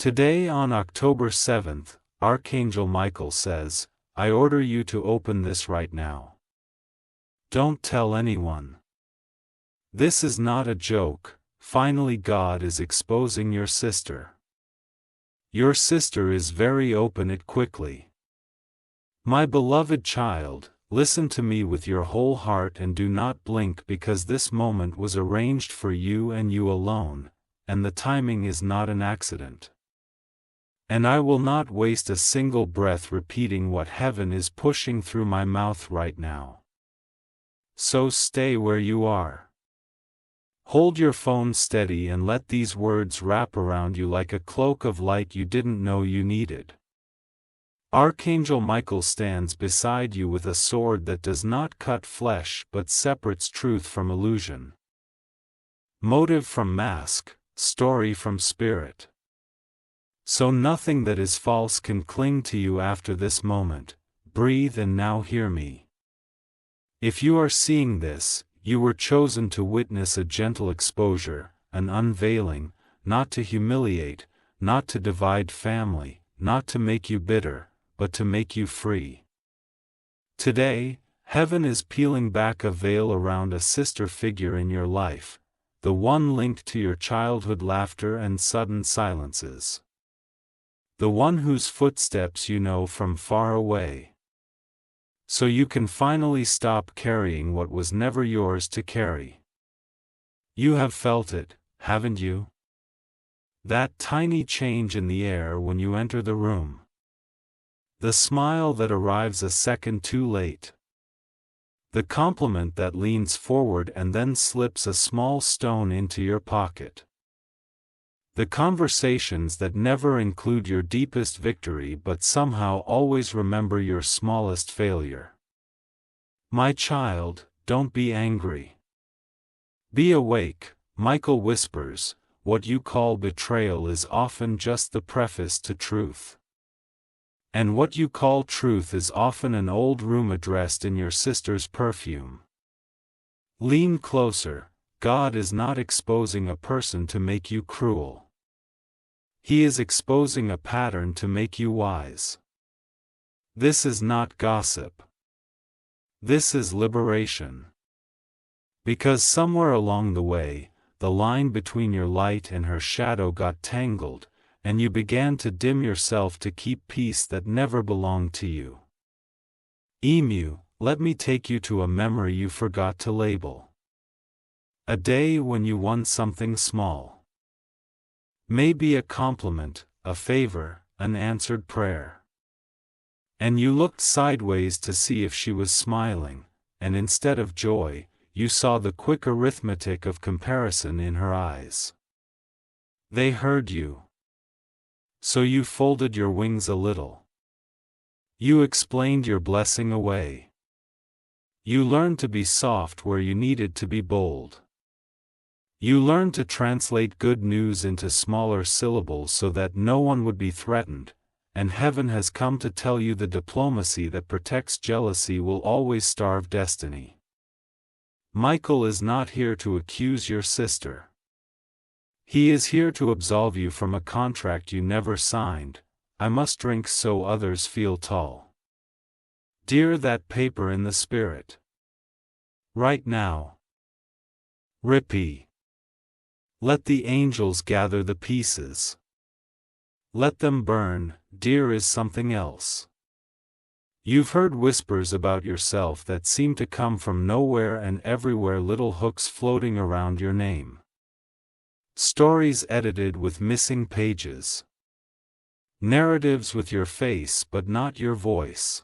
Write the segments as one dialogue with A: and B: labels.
A: Today on October 7th, Archangel Michael says, I order you to open this right now. Don't tell anyone. This is not a joke. Finally, God is exposing your sister. Your sister is very open it quickly. My beloved child, listen to me with your whole heart and do not blink, because this moment was arranged for you and you alone, and the timing is not an accident. And I will not waste a single breath repeating what heaven is pushing through my mouth right now. So stay where you are. Hold your phone steady and let these words wrap around you like a cloak of light you didn't know you needed. Archangel Michael stands beside you with a sword that does not cut flesh but separates truth from illusion. Motive from mask, story from spirit. So nothing that is false can cling to you after this moment. Breathe and now hear me. If you are seeing this, you were chosen to witness a gentle exposure, an unveiling, not to humiliate, not to divide family, not to make you bitter, but to make you free. Today, heaven is peeling back a veil around a sister figure in your life, the one linked to your childhood laughter and sudden silences. The one whose footsteps you know from far away. So you can finally stop carrying what was never yours to carry. You have felt it, haven't you? That tiny change in the air when you enter the room. The smile that arrives a second too late. The compliment that leans forward and then slips a small stone into your pocket. The conversations that never include your deepest victory but somehow always remember your smallest failure. My child, don't be angry. Be awake, Michael whispers, what you call betrayal is often just the preface to truth. And what you call truth is often an old room addressed in your sister's perfume. Lean closer, God is not exposing a person to make you cruel. He is exposing a pattern to make you wise. This is not gossip. This is liberation. Because somewhere along the way, the line between your light and her shadow got tangled, and you began to dim yourself to keep peace that never belonged to you. Emu, let me take you to a memory you forgot to label. A day when you won something small. Maybe a compliment, a favor, an answered prayer. And you looked sideways to see if she was smiling, and instead of joy, you saw the quick arithmetic of comparison in her eyes. They heard you. So you folded your wings a little. You explained your blessing away. You learned to be soft where you needed to be bold. You learned to translate good news into smaller syllables so that no one would be threatened, and heaven has come to tell you the diplomacy that protects jealousy will always starve destiny. Michael is not here to accuse your sister. He is here to absolve you from a contract you never signed. I must drink so others feel tall. Dear that paper in the spirit. Right now. Rippee. Let the angels gather the pieces. Let them burn, dear is something else. You've heard whispers about yourself that seem to come from nowhere and everywhere, little hooks floating around your name. Stories edited with missing pages. Narratives with your face but not your voice.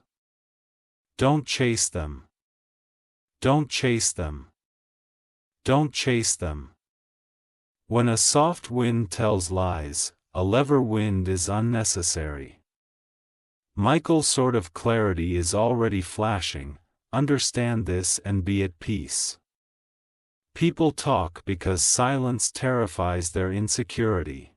A: Don't chase them. Don't chase them. Don't chase them. When a soft wind tells lies, a lever wind is unnecessary. Michael's sort of clarity is already flashing. Understand this and be at peace. People talk because silence terrifies their insecurity.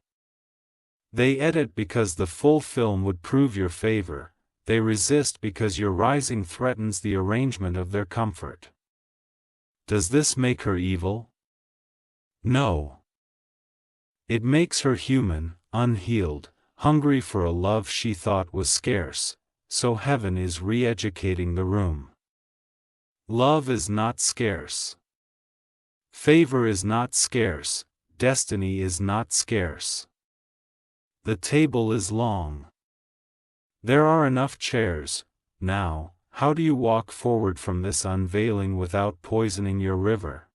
A: They edit because the full film would prove your favor. They resist because your rising threatens the arrangement of their comfort. Does this make her evil? No. It makes her human, unhealed, hungry for a love she thought was scarce, so heaven is re-educating the room. Love is not scarce. Favor is not scarce, destiny is not scarce. The table is long. There are enough chairs. Now, how do you walk forward from this unveiling without poisoning your river?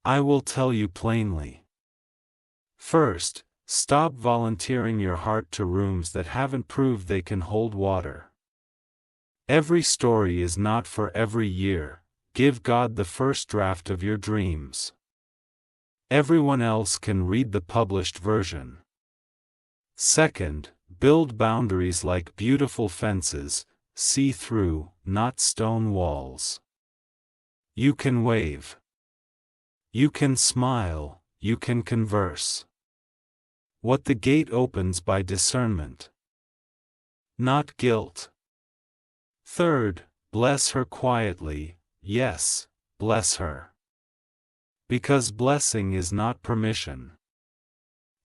A: I will tell you plainly. First, stop volunteering your heart to rooms that haven't proved they can hold water. Every story is not for every year. Give God the first draft of your dreams. Everyone else can read the published version. Second, build boundaries like beautiful fences, see through, not stone walls. You can wave. You can smile, you can converse. What the gate opens by discernment, not guilt. Third, bless her quietly, yes, bless her. Because blessing is not permission.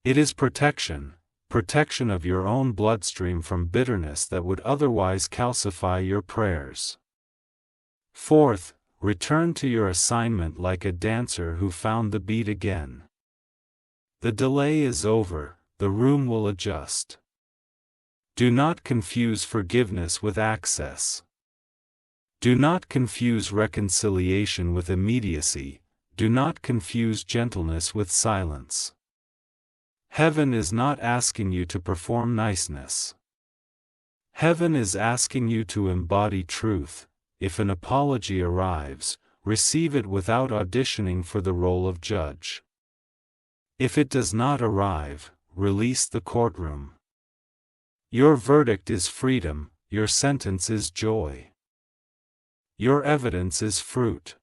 A: It is protection, protection of your own bloodstream from bitterness that would otherwise calcify your prayers. Fourth, return to your assignment like a dancer who found the beat again. The delay is over, the room will adjust. Do not confuse forgiveness with access. Do not confuse reconciliation with immediacy, do not confuse gentleness with silence. Heaven is not asking you to perform niceness. Heaven is asking you to embody truth. If an apology arrives, receive it without auditioning for the role of judge. If it does not arrive, release the courtroom. Your verdict is freedom, your sentence is joy. Your evidence is fruit.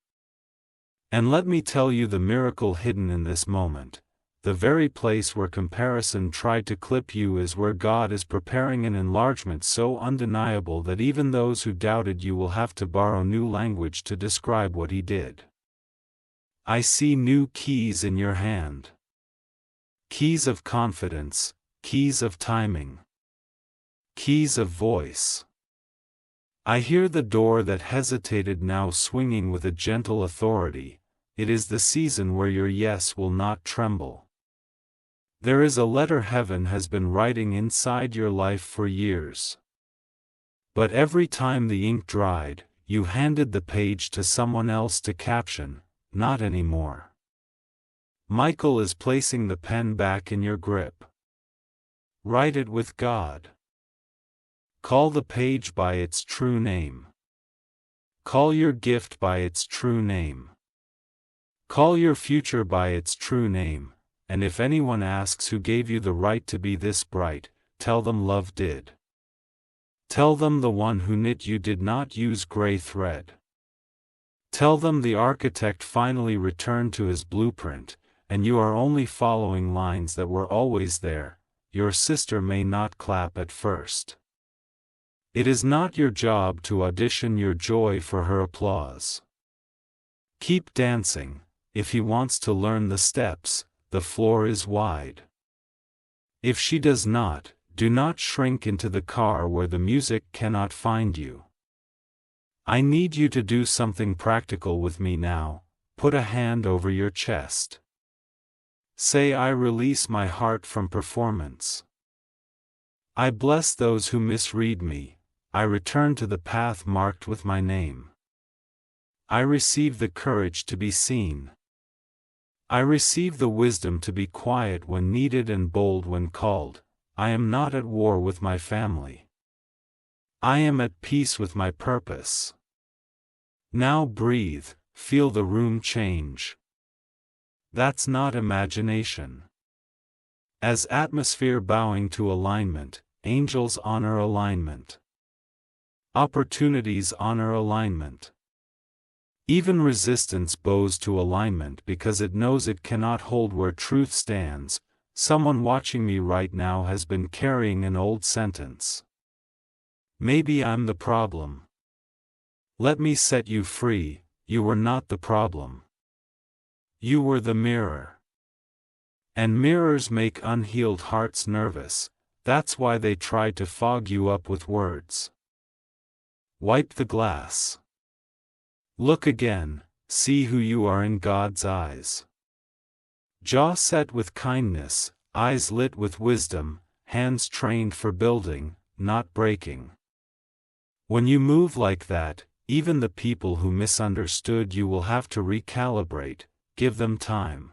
A: And let me tell you the miracle hidden in this moment. The very place where comparison tried to clip you is where God is preparing an enlargement so undeniable that even those who doubted you will have to borrow new language to describe what He did. I see new keys in your hand. Keys of confidence, keys of timing, keys of voice. I hear the door that hesitated now swinging with a gentle authority. It is the season where your yes will not tremble. There is a letter heaven has been writing inside your life for years. But every time the ink dried, you handed the page to someone else to caption, not anymore. Michael is placing the pen back in your grip. Write it with God. Call the page by its true name. Call your gift by its true name. Call your future by its true name. And if anyone asks who gave you the right to be this bright, tell them love did. Tell them the one who knit you did not use gray thread. Tell them the architect finally returned to his blueprint, and you are only following lines that were always there. Your sister may not clap at first. It is not your job to audition your joy for her applause. Keep dancing. If he wants to learn the steps, the floor is wide. If she does not, do not shrink into the car where the music cannot find you. I need you to do something practical with me now. Put a hand over your chest. Say, I release my heart from performance. I bless those who misread me. I return to the path marked with my name. I receive the courage to be seen. I receive the wisdom to be quiet when needed and bold when called. I am not at war with my family. I am at peace with my purpose. Now breathe, feel the room change. That's not imagination. As atmosphere bowing to alignment, angels honor alignment. Opportunities honor alignment. Even resistance bows to alignment because it knows it cannot hold where truth stands. Someone watching me right now has been carrying an old sentence. Maybe I'm the problem. Let me set you free. You were not the problem. You were the mirror. And mirrors make unhealed hearts nervous. That's why they try to fog you up with words. Wipe the glass. Look again, see who you are in God's eyes. Jaw set with kindness, eyes lit with wisdom, hands trained for building, not breaking. When you move like that, even the people who misunderstood you will have to recalibrate. Give them time.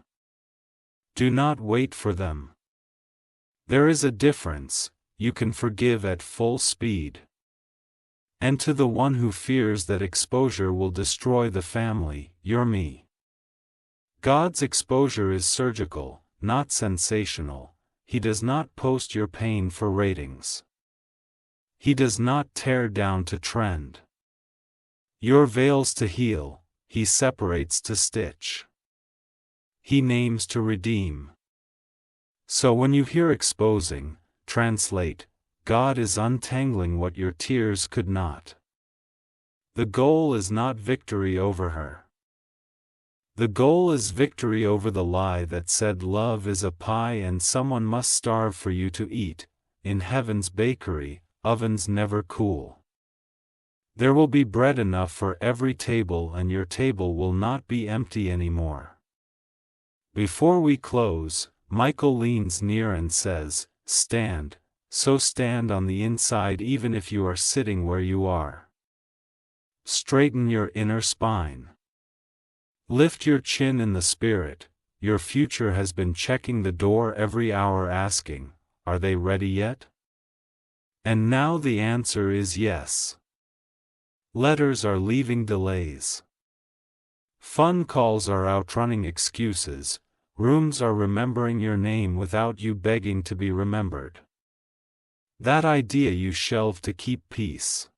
A: Do not wait for them. There is a difference. You can forgive at full speed. And to the one who fears that exposure will destroy the family, you're me. God's exposure is surgical, not sensational. He does not post your pain for ratings. He does not tear down to trend. Your veils to heal, He separates to stitch. He names to redeem. So when you hear exposing, translate, God is untangling what your tears could not. The goal is not victory over her. The goal is victory over the lie that said love is a pie and someone must starve for you to eat. In heaven's bakery, ovens never cool. There will be bread enough for every table and your table will not be empty anymore. Before we close, Michael leans near and says, "Stand, so stand on the inside even if you are sitting where you are. Straighten your inner spine. Lift your chin in the spirit, your future has been checking the door every hour asking, are they ready yet? And now the answer is yes. Letters are leaving delays. Phone calls are outrunning excuses, rooms are remembering your name without you begging to be remembered. That idea you shelved to keep peace.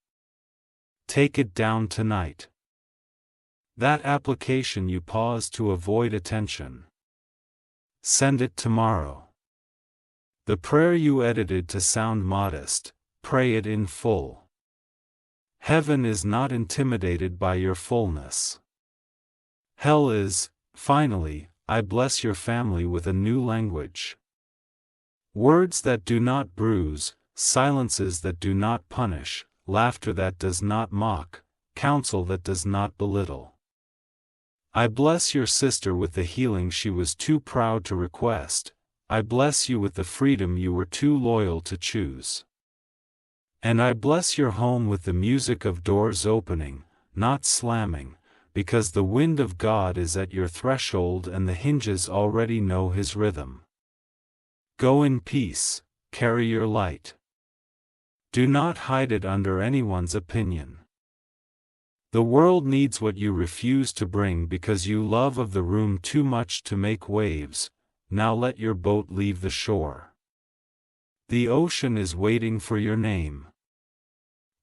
A: Take it down tonight. That application you paused to avoid attention. Send it tomorrow. The prayer you edited to sound modest, pray it in full. Heaven is not intimidated by your fullness. Hell is. Finally, I bless your family with a new language. Words that do not bruise, silences that do not punish, laughter that does not mock, counsel that does not belittle. I bless your sister with the healing she was too proud to request. I bless you with the freedom you were too loyal to choose. And I bless your home with the music of doors opening, not slamming, because the wind of God is at your threshold and the hinges already know His rhythm. Go in peace, carry your light. Do not hide it under anyone's opinion. The world needs what you refuse to bring because you love of the room too much to make waves. Now let your boat leave the shore. The ocean is waiting for your name.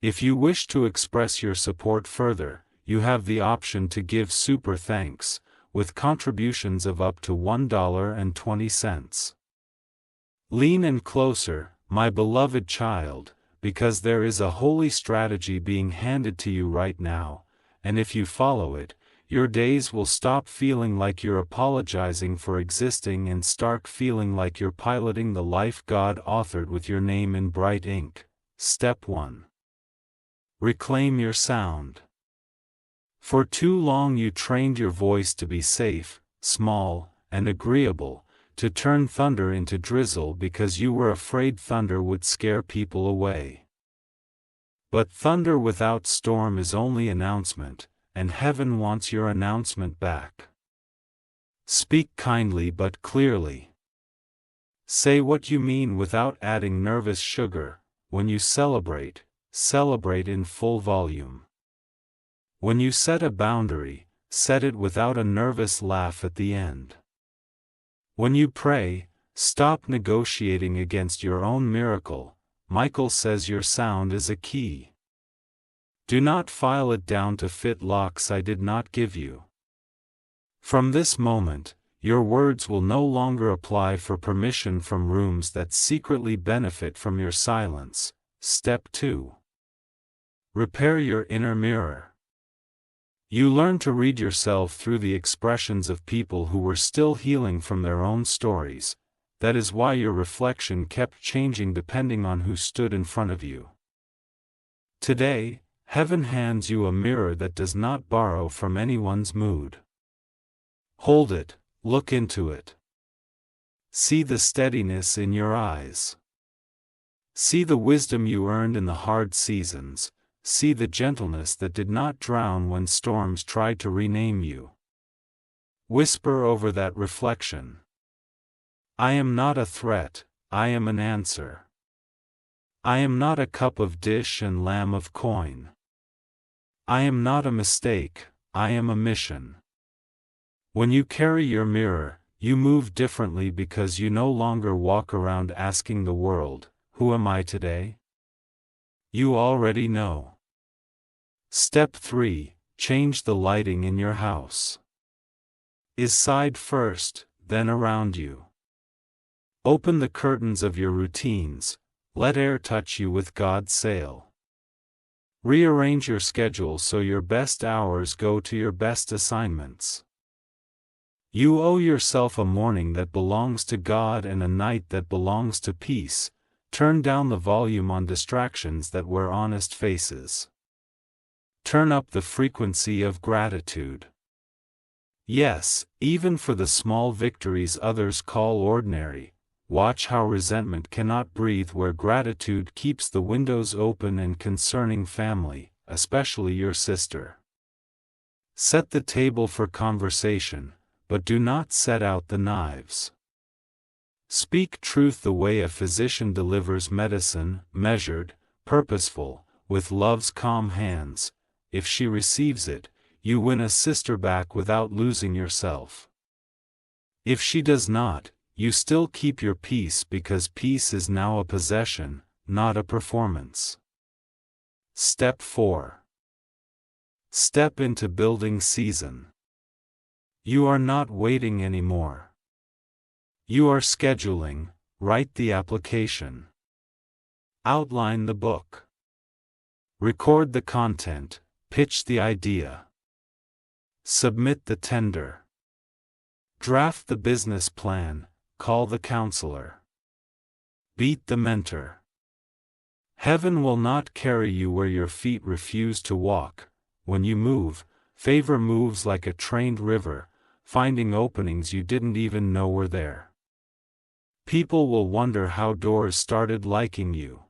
A: If you wish to express your support further, you have the option to give super thanks, with contributions of up to $1.20. Lean in closer, my beloved child, because there is a holy strategy being handed to you right now, and if you follow it, your days will stop feeling like you're apologizing for existing and start feeling like you're piloting the life God authored with your name in bright ink. Step 1. Reclaim your sound. For too long you trained your voice to be safe, small, and agreeable, to turn thunder into drizzle because you were afraid thunder would scare people away. But thunder without storm is only announcement, and heaven wants your announcement back. Speak kindly but clearly. Say what you mean without adding nervous sugar. When you celebrate, celebrate in full volume. When you set a boundary, set it without a nervous laugh at the end. When you pray, stop negotiating against your own miracle. Michael says your sound is a key. Do not file it down to fit locks I did not give you. From this moment, your words will no longer apply for permission from rooms that secretly benefit from your silence. Step 2. Repair your inner mirror. You learn to read yourself through the expressions of people who were still healing from their own stories. that is why your reflection kept changing depending on who stood in front of you. Today, heaven hands you a mirror that does not borrow from anyone's mood. Hold it, look into it. See the steadiness in your eyes. See the wisdom you earned in the hard seasons, see the gentleness that did not drown when storms tried to rename you. Whisper over that reflection. I am not a threat, I am an answer. I am not a cup of dish and lamb of coin. I am not a mistake, I am a mission. When you carry your mirror, you move differently because you no longer walk around asking the world, who am I today? You already know. Step 3. Change the lighting in your house. Is side first, then around you. Open the curtains of your routines, let air touch you with God's sail. Rearrange your schedule so your best hours go to your best assignments. You owe yourself a morning that belongs to God and a night that belongs to peace. Turn down the volume on distractions that wear honest faces. Turn up the frequency of gratitude. Yes, even for the small victories others call ordinary, watch how resentment cannot breathe where gratitude keeps the windows open and concerning family, especially your sister. Set the table for conversation, but do not set out the knives. Speak truth the way a physician delivers medicine, measured, purposeful, with love's calm hands. If she receives it, you win a sister back without losing yourself. If she does not, you still keep your peace because peace is now a possession, not a performance. Step 4. Step into building season. You are not waiting anymore. You are scheduling. Write the application. Outline the book. Record the content, pitch the idea. Submit the tender. Draft the business plan, call the counselor. Beat the mentor. Heaven will not carry you where your feet refuse to walk. When you move, favor moves like a trained river, finding openings you didn't even know were there. People will wonder how doors started liking you.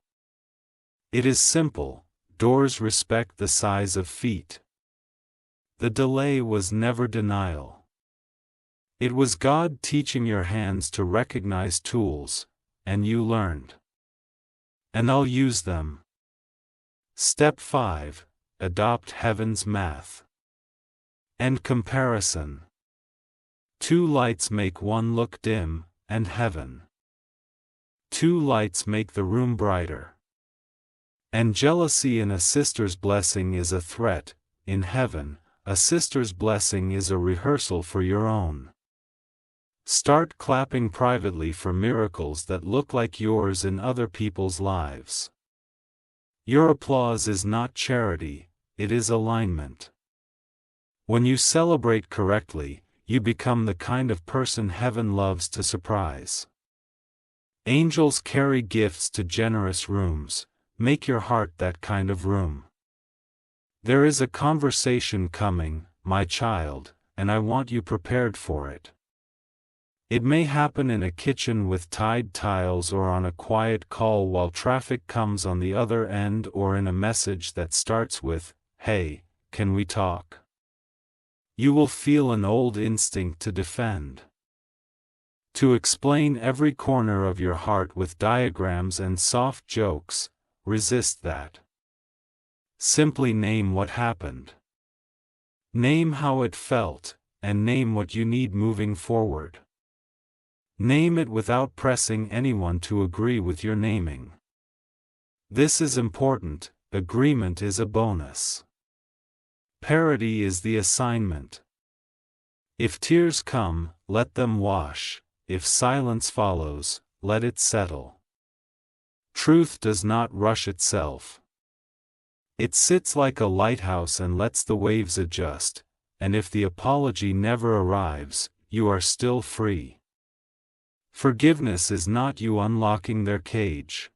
A: It is simple, doors respect the size of feet. The delay was never denial. It was God teaching your hands to recognize tools, and you learned. And I'll use them. Step 5. Adopt heaven's math. And comparison. 2 lights make one look dim, and heaven. 2 lights make the room brighter. And jealousy in a sister's blessing is a threat. In heaven, a sister's blessing is a rehearsal for your own. Start clapping privately for miracles that look like yours in other people's lives. Your applause is not charity, it is alignment. When you celebrate correctly, you become the kind of person heaven loves to surprise. Angels carry gifts to generous rooms. Make your heart that kind of room. There is a conversation coming, my child, and I want you prepared for it. It may happen in a kitchen with tied tiles or on a quiet call while traffic comes on the other end or in a message that starts with, "Hey, can we talk?" You will feel an old instinct to defend. To explain every corner of your heart with diagrams and soft jokes, resist that. Simply name what happened. Name how it felt, and name what you need moving forward. Name it without pressing anyone to agree with your naming. This is important, agreement is a bonus. Parity is the assignment. If tears come, let them wash. If silence follows, let it settle. Truth does not rush itself. It sits like a lighthouse and lets the waves adjust, and if the apology never arrives, you are still free. Forgiveness is not you unlocking their cage.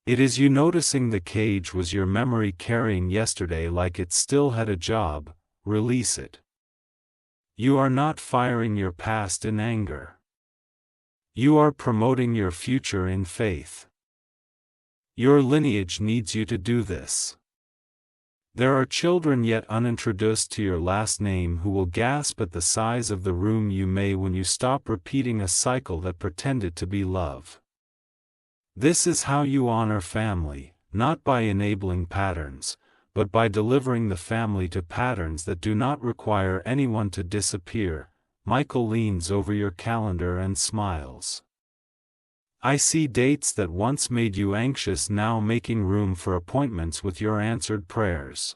A: It is you noticing the cage was your memory carrying yesterday like it still had a job. Release it. You are not firing your past in anger. You are promoting your future in faith. Your lineage needs you to do this. There are children yet unintroduced to your last name who will gasp at the size of the room you may when you stop repeating a cycle that pretended to be love. This is how you honor family, not by enabling patterns, but by delivering the family to patterns that do not require anyone to disappear. Michael leans over your calendar and smiles. I see dates that once made you anxious now making room for appointments with your answered prayers.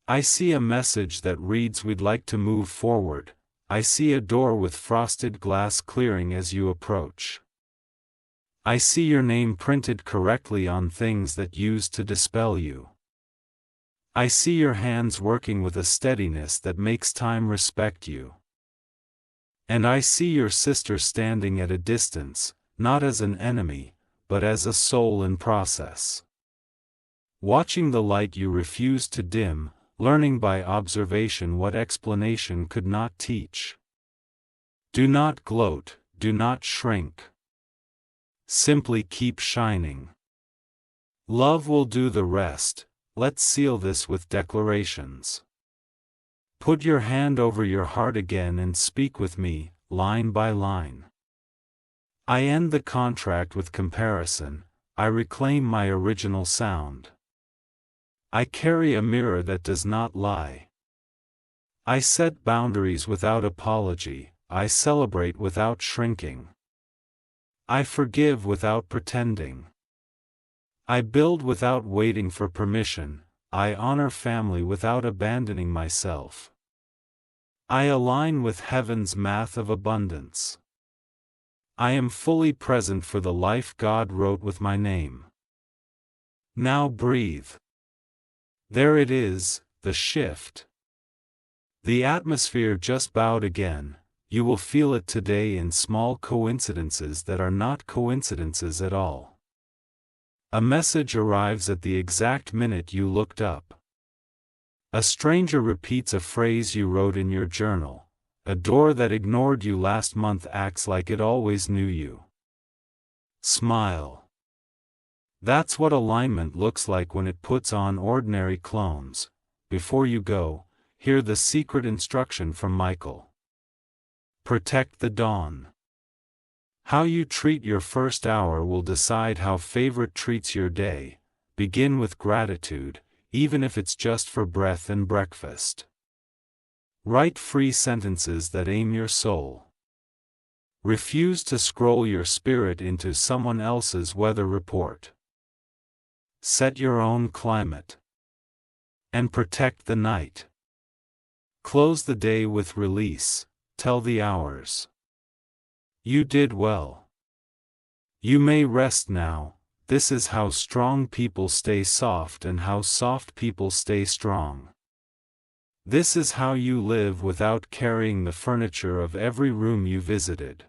A: I see a message that reads we'd like to move forward. I see a door with frosted glass clearing as you approach. I see your name printed correctly on things that used to dispel you. I see your hands working with a steadiness that makes time respect you. And I see your sister standing at a distance, not as an enemy, but as a soul in process. Watching the light you refuse to dim, learning by observation what explanation could not teach. Do not gloat, do not shrink. Simply keep shining. Love will do the rest. Let's seal this with declarations. Put your hand over your heart again and speak with me, line by line. I end the contract with comparison. I reclaim my original sound. I carry a mirror that does not lie. I set boundaries without apology. I celebrate without shrinking. I forgive without pretending. I build without waiting for permission. I honor family without abandoning myself. I align with heaven's math of abundance. I am fully present for the life God wrote with my name. Now breathe. There it is, the shift. The atmosphere just bowed again. You will feel it today in small coincidences that are not coincidences at all. A message arrives at the exact minute you looked up. A stranger repeats a phrase you wrote in your journal. A door that ignored you last month acts like it always knew you. Smile. That's what alignment looks like when it puts on ordinary clones. Before you go, hear the secret instruction from Michael. Protect the dawn. How you treat your first hour will decide how favorite treats your day. Begin with gratitude, even if it's just for breath and breakfast. Write free sentences that aim your soul. Refuse to scroll your spirit into someone else's weather report. Set your own climate. And protect the night. Close the day with release. Tell the hours. You did well. You may rest now. This is how strong people stay soft and how soft people stay strong. This is how you live without carrying the furniture of every room you visited.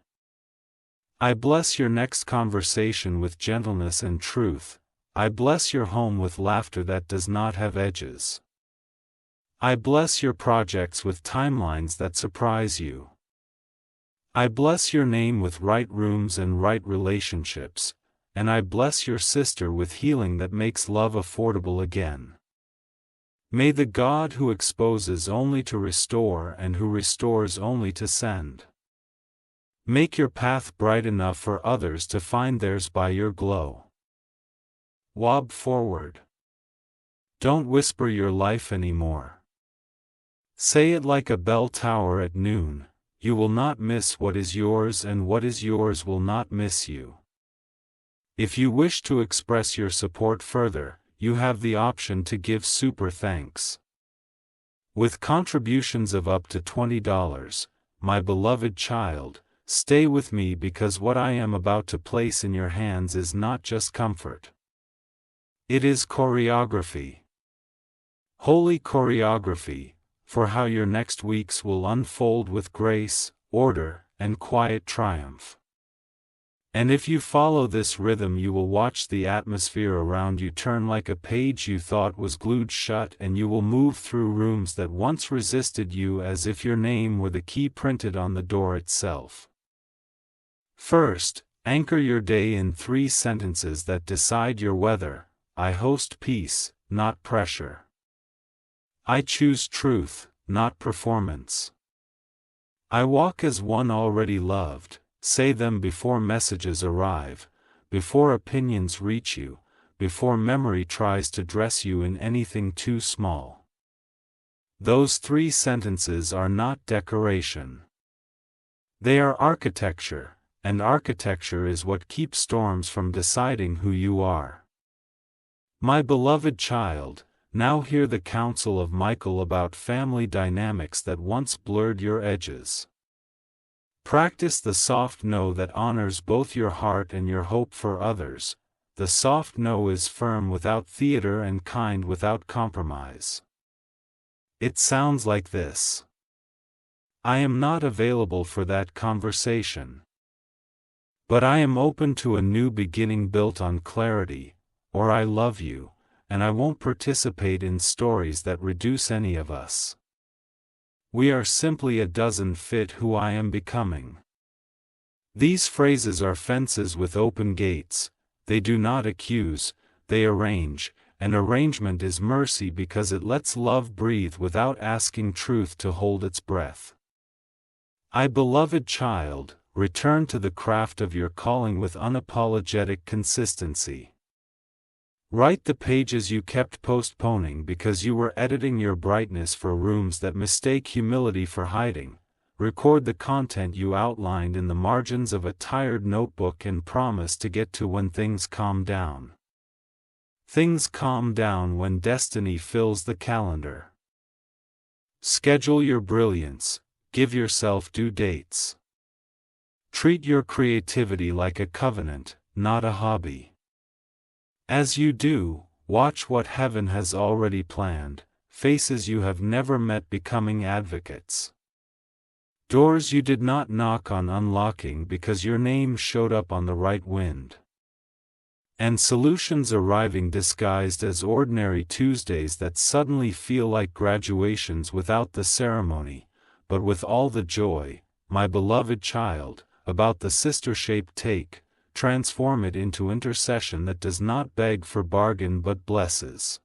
A: I bless your next conversation with gentleness and truth. I bless your home with laughter that does not have edges. I bless your projects with timelines that surprise you. I bless your name with right rooms and right relationships, and I bless your sister with healing that makes love affordable again. May the God who exposes only to restore and who restores only to send. Make your path bright enough for others to find theirs by your glow. Wob forward. Don't whisper your life anymore. Say it like a bell tower at noon. You will not miss what is yours and what is yours will not miss you. If you wish to express your support further, you have the option to give super thanks. With contributions of up to $20, my beloved child, stay with me because what I am about to place in your hands is not just comfort. It is choreography. Holy choreography, for how your next weeks will unfold with grace, order, and quiet triumph. And if you follow this rhythm, you will watch the atmosphere around you turn like a page you thought was glued shut, and you will move through rooms that once resisted you as if your name were the key printed on the door itself. First, anchor your day in 3 sentences that decide your weather. I host peace, not pressure. I choose truth, not performance. I walk as one already loved. Say them before messages arrive, before opinions reach you, before memory tries to dress you in anything too small. Those 3 sentences are not decoration. They are architecture, and architecture is what keeps storms from deciding who you are. My beloved child, now hear the counsel of Michael about family dynamics that once blurred your edges. Practice the soft no that honors both your heart and your hope for others. The soft no is firm without theater and kind without compromise. It sounds like this: I am not available for that conversation. But I am open to a new beginning built on clarity, or I love you, and I won't participate in stories that reduce any of us. We are simply a dozen fit who I am becoming. These phrases are fences with open gates. They do not accuse, they arrange, and arrangement is mercy because it lets love breathe without asking truth to hold its breath. I beloved child, return to the craft of your calling with unapologetic consistency. Write the pages you kept postponing because you were editing your brightness for rooms that mistake humility for hiding. Record the content you outlined in the margins of a tired notebook and promise to get to when things calm down. Things calm down when destiny fills the calendar. Schedule your brilliance, give yourself due dates. Treat your creativity like a covenant, not a hobby. As you do, watch what heaven has already planned, faces you have never met becoming advocates. Doors you did not knock on unlocking because your name showed up on the right wind. And solutions arriving disguised as ordinary Tuesdays that suddenly feel like graduations without the ceremony, but with all the joy, my beloved child, about the sister-shaped take. Transform it into intercession that does not beg for bargain but blesses.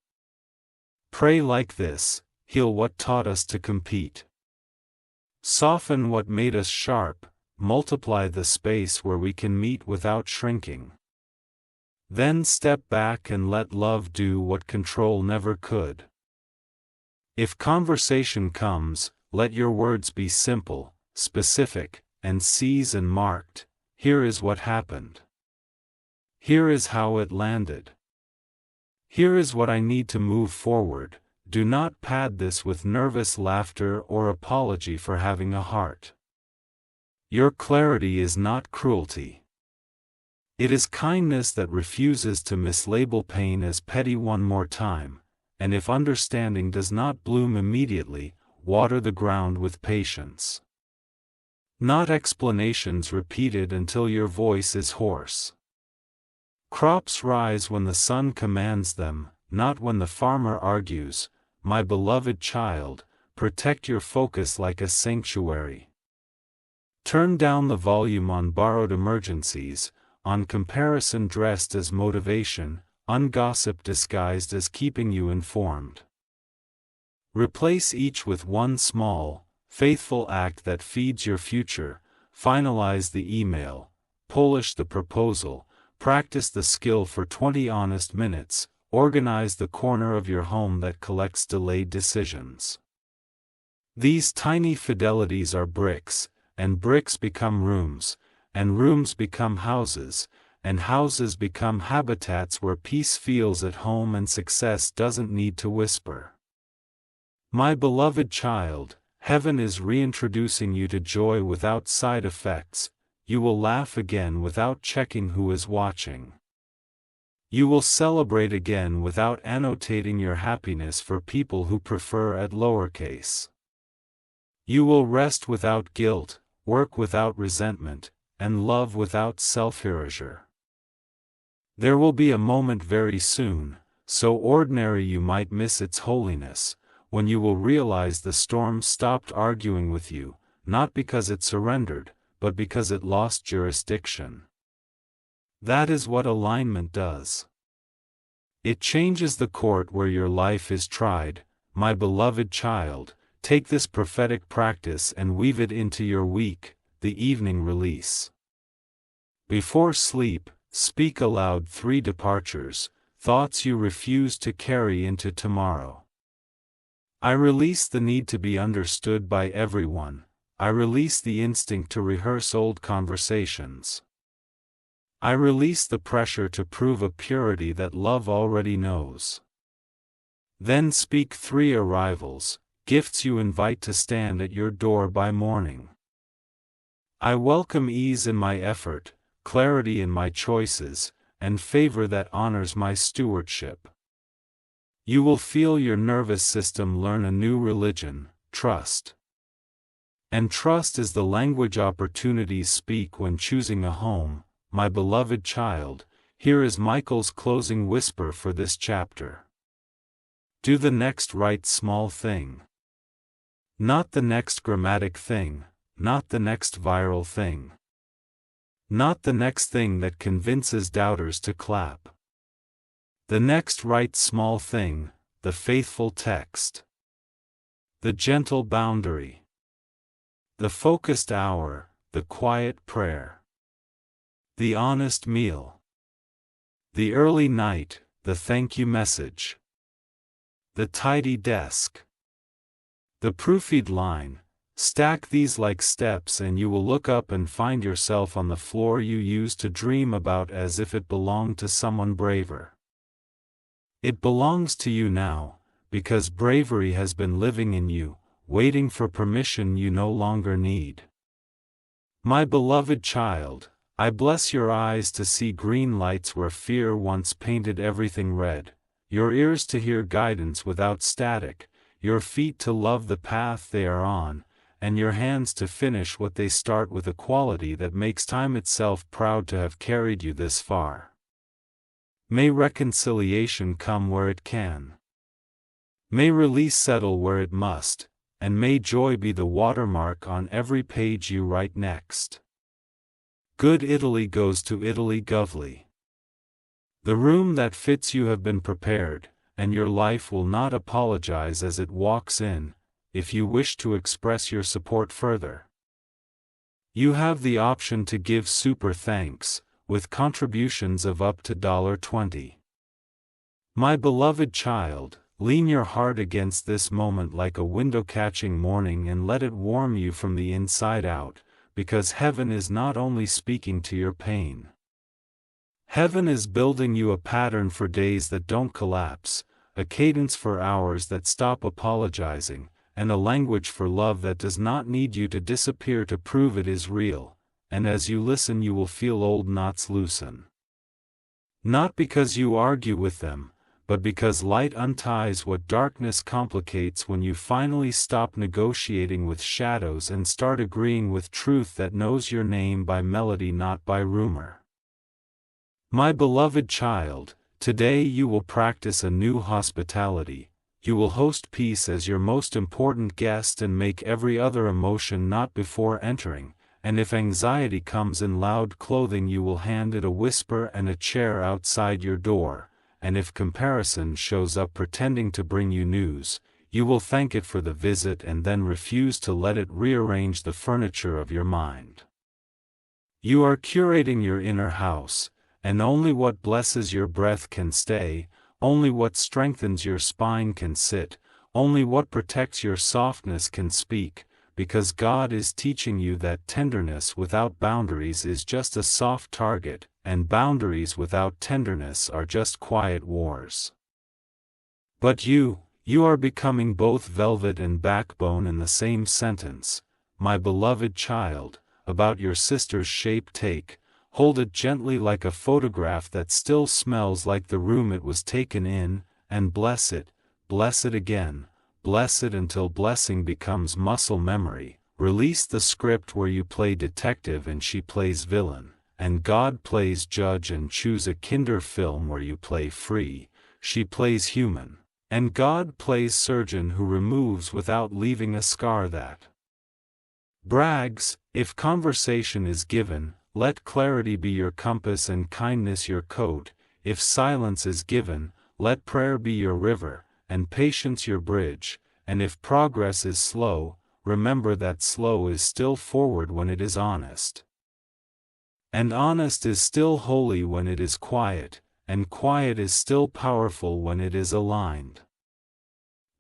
A: Pray like this: heal what taught us to compete. Soften what made us sharp, multiply the space where we can meet without shrinking. Then step back and let love do what control never could. If conversation comes, let your words be simple, specific, and seize and marked. Here is what happened. Here is how it landed. Here is what I need to move forward. Do not pad this with nervous laughter or apology for having a heart. Your clarity is not cruelty. It is kindness that refuses to mislabel pain as petty one more time, and if understanding does not bloom immediately, water the ground with patience. Not explanations repeated until your voice is hoarse. Crops rise when the sun commands them, not when the farmer argues. My beloved child, protect your focus like a sanctuary. Turn down the volume on borrowed emergencies, on comparison dressed as motivation, on gossip disguised as keeping you informed. Replace each with one small, faithful act that feeds your future. Finalize the email, polish the proposal, practice the skill for 20 honest minutes, organize the corner of your home that collects delayed decisions. These tiny fidelities are bricks, and bricks become rooms, and rooms become houses, and houses become habitats where peace feels at home and success doesn't need to whisper. My beloved child, heaven is reintroducing you to joy without side effects. You will laugh again without checking who is watching. You will celebrate again without annotating your happiness for people who prefer at lowercase. You will rest without guilt, work without resentment, and love without self-erasure. There will be a moment very soon, so ordinary you might miss its holiness, when you will realize the storm stopped arguing with you, not because it surrendered, but because it lost jurisdiction. That is what alignment does. It changes the court where your life is tried. My beloved child, take this prophetic practice and weave it into your week, the evening release. Before sleep, speak aloud 3 departures, thoughts you refuse to carry into tomorrow. I release the need to be understood by everyone. I release the instinct to rehearse old conversations. I release the pressure to prove a purity that love already knows. Then speak 3 arrivals, gifts you invite to stand at your door by morning. I welcome ease in my effort, clarity in my choices, and favor that honors my stewardship. You will feel your nervous system learn a new religion, trust. And trust is the language opportunities speak when choosing a home. My beloved child, here is Michael's closing whisper for this chapter. Do the next right small thing. Not the next grammatic thing, not the next viral thing. Not the next thing that convinces doubters to clap. The next right small thing, the faithful text. The gentle boundary. The focused hour, the quiet prayer. The honest meal. The early night, the thank you message. The tidy desk. The proofied line. Stack these like steps and you will look up and find yourself on the floor you used to dream about as if it belonged to someone braver. It belongs to you now, because bravery has been living in you, waiting for permission you no longer need. My beloved child, I bless your eyes to see green lights where fear once painted everything red, your ears to hear guidance without static, your feet to love the path they are on, and your hands to finish what they start with a quality that makes time itself proud to have carried you this far. May reconciliation come where it can. May release settle where it must, and may joy be the watermark on every page you write next. Good Italy goes to Italy Govly. The room that fits you have been prepared, and your life will not apologize as it walks in, if you wish to express your support further. You have the option to give super thanks, with contributions of up to $20. My beloved child, lean your heart against this moment like a window-catching morning and let it warm you from the inside out, because heaven is not only speaking to your pain. Heaven is building you a pattern for days that don't collapse, a cadence for hours that stop apologizing, and a language for love that does not need you to disappear to prove it is real, and as you listen you will feel old knots loosen. Not because you argue with them, but because light unties what darkness complicates when you finally stop negotiating with shadows and start agreeing with truth that knows your name by melody not by rumor. My beloved child, today you will practice a new hospitality. You will host peace as your most important guest and make every other emotion not before entering, and if anxiety comes in loud clothing you will hand it a whisper and a chair outside your door, and if comparison shows up pretending to bring you news, you will thank it for the visit and then refuse to let it rearrange the furniture of your mind. You are curating your inner house, and only what blesses your breath can stay, only what strengthens your spine can sit, only what protects your softness can speak, because God is teaching you that tenderness without boundaries is just a soft target, and boundaries without tenderness are just quiet wars. But you are becoming both velvet and backbone in the same sentence. My beloved child, about your sister's shape hold it gently like a photograph that still smells like the room it was taken in, and bless it again, bless it until blessing becomes muscle memory, Release the script where you play detective and she plays villain, and God plays judge, and choose a kinder film where you play free, she plays human, and God plays surgeon who removes without leaving a scar that brags. If conversation is given, let clarity be your compass and kindness your coat. If silence is given, let prayer be your river, and patience your bridge. And if progress is slow, remember that slow is still forward when it is honest. And honest is still holy when it is quiet, and quiet is still powerful when it is aligned.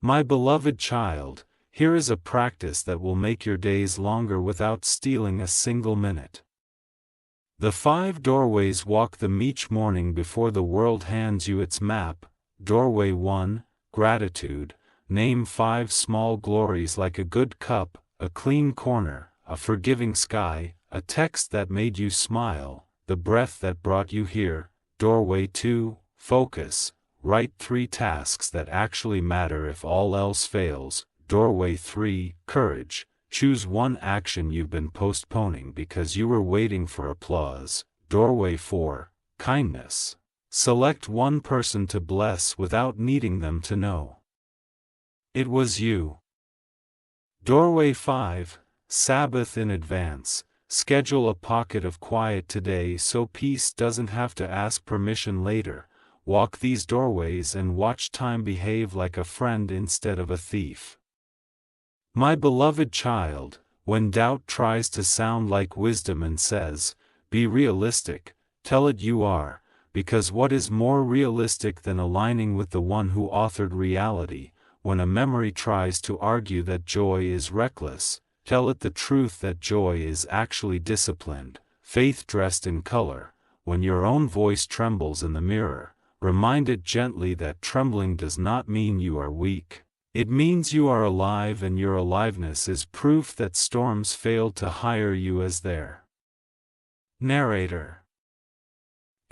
A: My beloved child, here is a practice that will make your days longer without stealing a single minute. The 5 doorways walk them each morning before the world hands you its map. Doorway 1, Gratitude. Name 5 small glories like a good cup, a clean corner, a forgiving sky, a text that made you smile, the breath that brought you here. Doorway 2, Focus. Write 3 tasks that actually matter if all else fails. Doorway 3, Courage. Choose 1 action you've been postponing because you were waiting for applause. Doorway 4, Kindness. Select 1 person to bless without needing them to know it was you. Doorway 5, Sabbath in advance. Schedule a pocket of quiet today so peace doesn't have to ask permission later. Walk these doorways and watch time behave like a friend instead of a thief. My beloved child, when doubt tries to sound like wisdom and says, be realistic, tell it you are, because what is more realistic than aligning with the one who authored reality? When a memory tries to argue that joy is reckless, tell it the truth that joy is actually disciplined, faith dressed in color. When your own voice trembles in the mirror, remind it gently that trembling does not mean you are weak. It means you are alive, and your aliveness is proof that storms failed to hire you as their narrator.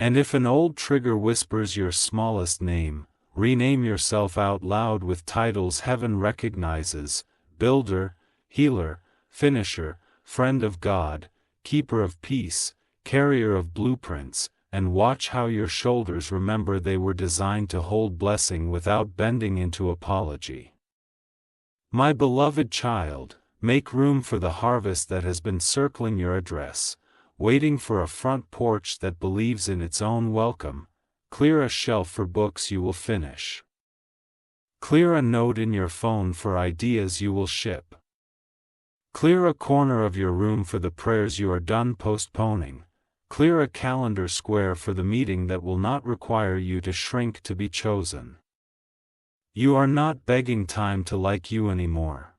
A: And if an old trigger whispers your smallest name, rename yourself out loud with titles heaven recognizes: builder, healer, finisher, friend of God, keeper of peace, carrier of blueprints, and watch how your shoulders remember they were designed to hold blessing without bending into apology. My beloved child, make room for the harvest that has been circling your address, waiting for a front porch that believes in its own welcome. Clear a shelf for books you will finish. Clear a note in your phone for ideas you will ship. Clear a corner of your room for the prayers you are done postponing. Clear a calendar square for the meeting that will not require you to shrink to be chosen. You are not begging time to like you anymore.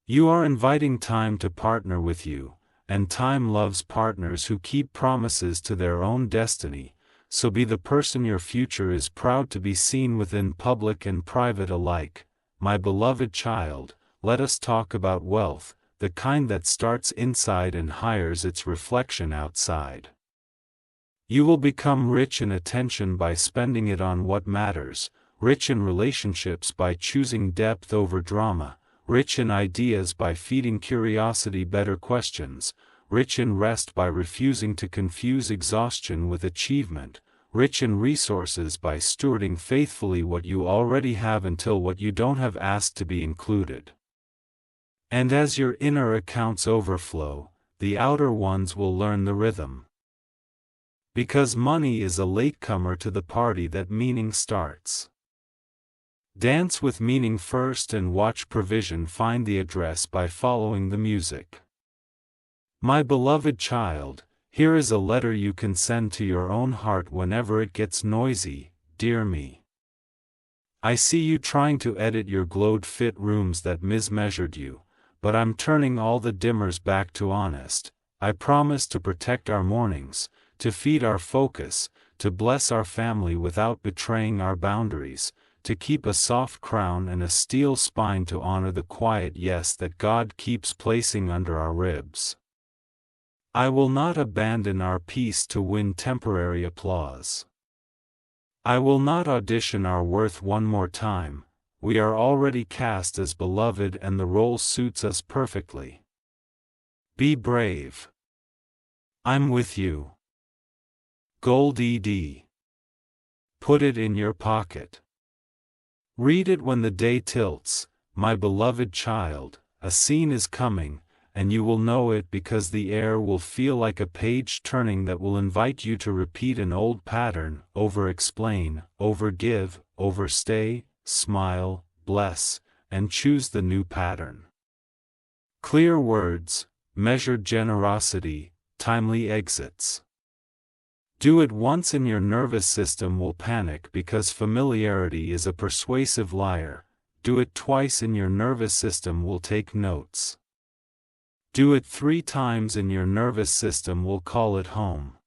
A: You are inviting time to partner with you, and time loves partners who keep promises to their own destiny. So be the person your future is proud to be seen within public and private alike. My beloved child, let us talk about wealth, the kind that starts inside and hires its reflection outside. You will become rich in attention by spending it on what matters, rich in relationships by choosing depth over drama, rich in ideas by feeding curiosity better questions, rich in rest by refusing to confuse exhaustion with achievement, rich in resources by stewarding faithfully what you already have until what you don't have asked to be included. And as your inner accounts overflow, the outer ones will learn the rhythm. Because money is a latecomer to the party that meaning starts. Dance with meaning first and watch provision find the address by following the music. My beloved child, here is a letter you can send to your own heart whenever it gets noisy. Dear me. I see you trying to edit your glowed fit rooms that mismeasured you, but I'm turning all the dimmers back to honest. I promise to protect our mornings, to feed our focus, to bless our family without betraying our boundaries, to keep a soft crown and a steel spine to honor the quiet yes that God keeps placing under our ribs. I will not abandon our peace to win temporary applause. I will not audition our worth one more time. we are already cast as beloved and the role suits us perfectly. Be brave. I'm with you. Gold ED. Put it in your pocket. Read it when the day tilts, my beloved child, a scene is coming, and you will know it because the air will feel like a page turning that will invite you to repeat an old pattern, over-explain, over-give, overstay, smile, bless, and choose the new pattern. Clear words, measured generosity, timely exits. Do it once and your nervous system will panic because familiarity is a persuasive liar. Do it twice and your nervous system will take notes. Do it 3 times and your nervous system will call it home.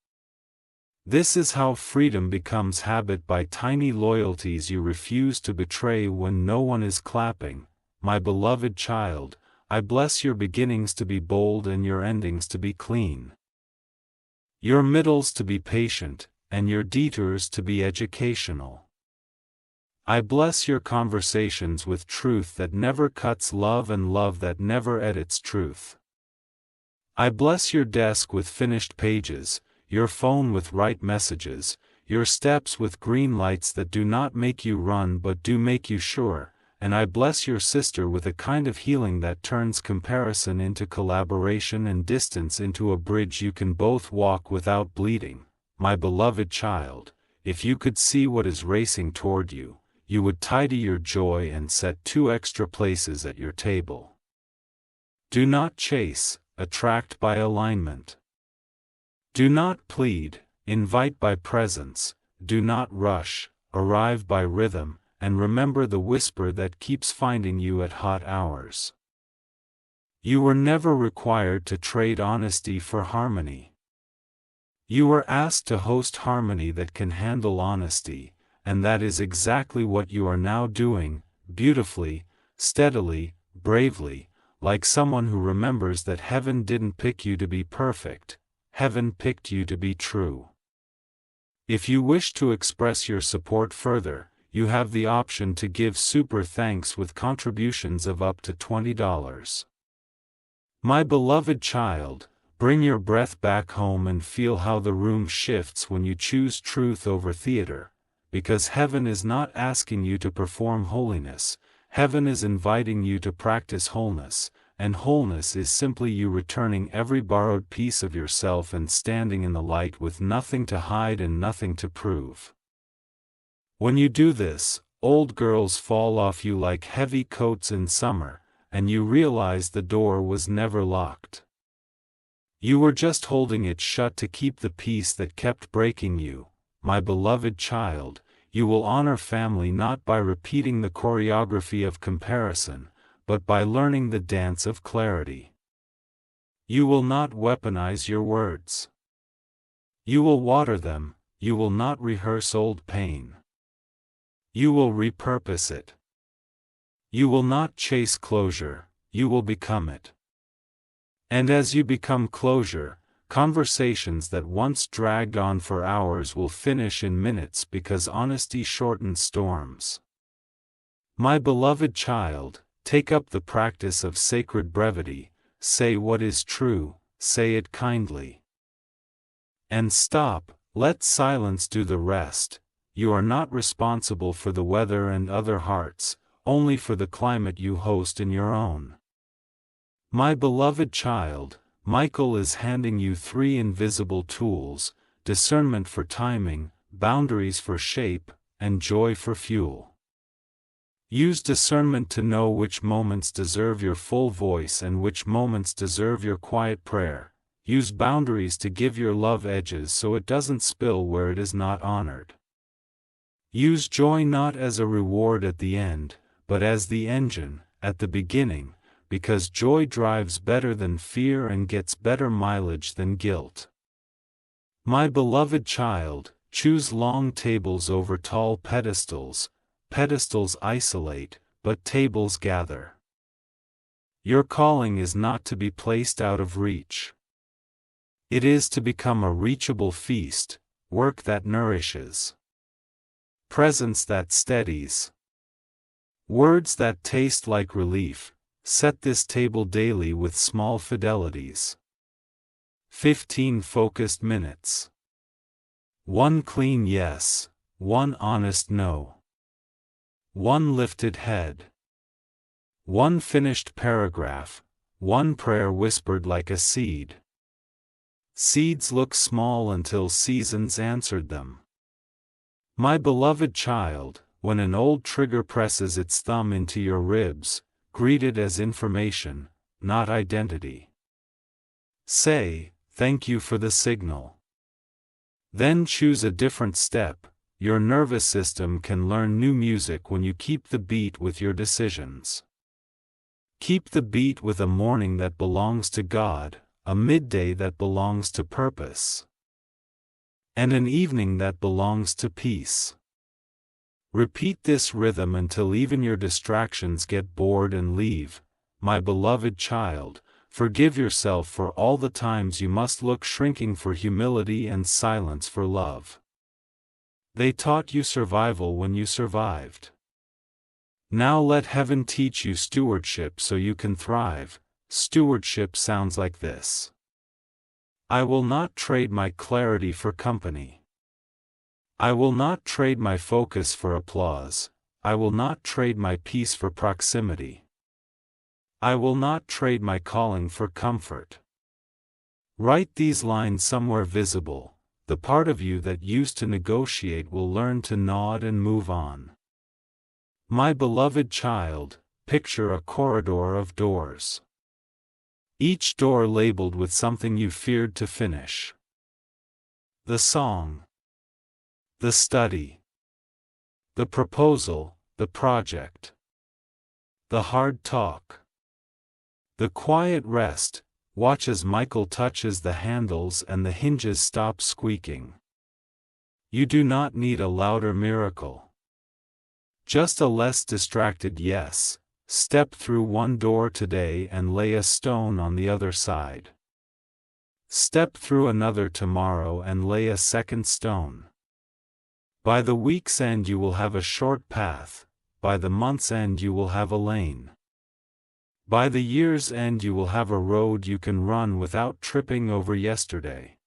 A: This is how freedom becomes habit, by tiny loyalties you refuse to betray when no one is clapping. My beloved child, I bless your beginnings to be bold and your endings to be clean. Your middles to be patient, and your detours to be educational. I bless your conversations with truth that never cuts love and love that never edits truth. I bless your desk with finished pages, your phone with right messages, your steps with green lights that do not make you run but do make you sure, and I bless your sister with a kind of healing that turns comparison into collaboration and distance into a bridge you can both walk without bleeding. My beloved child, if you could see what is racing toward you, you would tidy your joy and set 2 extra places at your table. Do not chase, attract by alignment. Do not plead, invite by presence. Do not rush, arrive by rhythm, and remember the whisper that keeps finding you at hot hours. You were never required to trade honesty for harmony. You were asked to host harmony that can handle honesty, and that is exactly what you are now doing, beautifully, steadily, bravely, like someone who remembers that heaven didn't pick you to be perfect, heaven picked you to be true. If you wish to express your support further, you have the option to give super thanks with contributions of up to $20. My beloved child, bring your breath back home and feel how the room shifts when you choose truth over theater, because heaven is not asking you to perform holiness, heaven is inviting you to practice wholeness, and wholeness is simply you returning every borrowed piece of yourself and standing in the light with nothing to hide and nothing to prove. When you do this, old girls fall off you like heavy coats in summer, and you realize the door was never locked. You were just holding it shut to keep the peace that kept breaking you. My beloved child, you will honor family not by repeating the choreography of comparison, but by learning the dance of clarity. You will not weaponize your words. You will water them, you will not rehearse old pain. You will repurpose it. You will not chase closure, you will become it. And as you become closure, conversations that once dragged on for hours will finish in minutes because honesty shortens storms. My beloved child, take up the practice of sacred brevity, say what is true, say it kindly. And stop, let silence do the rest. You are not responsible for the weather and other hearts, only for the climate you host in your own. My beloved child, Michael is handing you 3 invisible tools: discernment for timing, boundaries for shape, and joy for fuel. Use discernment to know which moments deserve your full voice and which moments deserve your quiet prayer. Use boundaries to give your love edges so it doesn't spill where it is not honored. Use joy not as a reward at the end, but as the engine, at the beginning, because joy drives better than fear and gets better mileage than guilt. My beloved child, choose long tables over tall pedestals. Pedestals isolate, but tables gather. Your calling is not to be placed out of reach. It is to become a reachable feast, work that nourishes, presence that steadies, Words that taste like relief. Set this table daily with small fidelities. 15 focused minutes. 1 clean yes, 1 honest no. 1 lifted head. 1 finished paragraph, 1 prayer whispered like a seed. Seeds look small until seasons answered them. My beloved child, when an old trigger presses its thumb into your ribs, greet it as information, not identity. Say, thank you for the signal. Then choose a different step. Your nervous system can learn new music when you keep the beat with your decisions. Keep the beat with a morning that belongs to God, a midday that belongs to purpose, and an evening that belongs to peace. Repeat this rhythm until even your distractions get bored and leave. My beloved child, forgive yourself for all the times you must look shrinking for humility and silence for love. They taught you survival when you survived. Now let heaven teach you stewardship so you can thrive. Stewardship sounds like this. I will not trade my clarity for company. I will not trade my focus for applause. I will not trade my peace for proximity. I will not trade my calling for comfort. Write these lines somewhere visible. The part of you that used to negotiate will learn to nod and move on. My beloved child, picture a corridor of doors. Each door labeled with something you feared to finish. The song. The study. The proposal, the project. The hard talk. The quiet rest. Watch as Michael touches the handles and the hinges stop squeaking. You do not need a louder miracle. Just a less distracted yes. Step through one door today and lay a stone on the other side. Step through another tomorrow and lay a second stone. By the week's end you will have a short path, by the month's end you will have a lane. By the year's end you will have a road you can run without tripping over yesterday.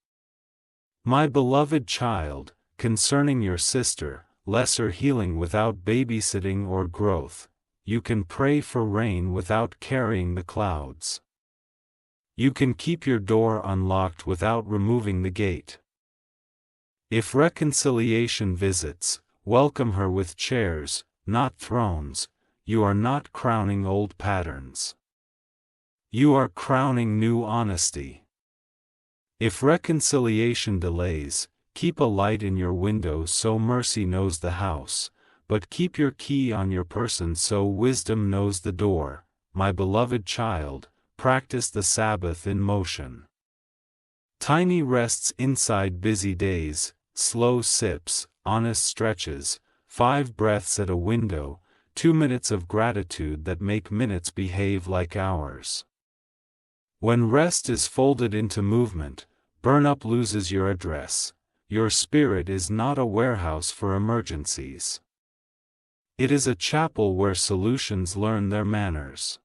A: My beloved child, concerning your sister, lesser healing without babysitting or growth, you can pray for rain without carrying the clouds. You can keep your door unlocked without removing the gate. If reconciliation visits, welcome her with chairs, not thrones. You are not crowning old patterns. You are crowning new honesty. If reconciliation delays, keep a light in your window so mercy knows the house, but keep your key on your person so wisdom knows the door. My beloved child, practice the Sabbath in motion. Tiny rests inside busy days, slow sips, honest stretches, 5 breaths at a window, 2 minutes of gratitude that make minutes behave like hours. When rest is folded into movement, burn-up loses your address. Your spirit is not a warehouse for emergencies. It is a chapel where solutions learn their manners.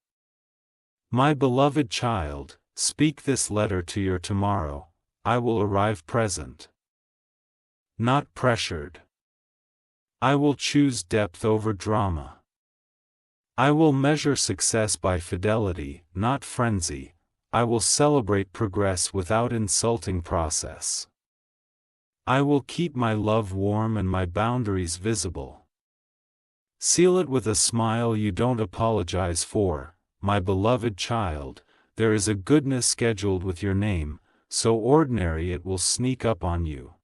A: My beloved child, speak this letter to your tomorrow. I will arrive present, not pressured. I will choose depth over drama. I will measure success by fidelity, not frenzy. I will celebrate progress without insulting process. I will keep my love warm and my boundaries visible. Seal it with a smile you don't apologize for. My beloved child, there is a goodness scheduled with your name, so ordinary it will sneak up on you.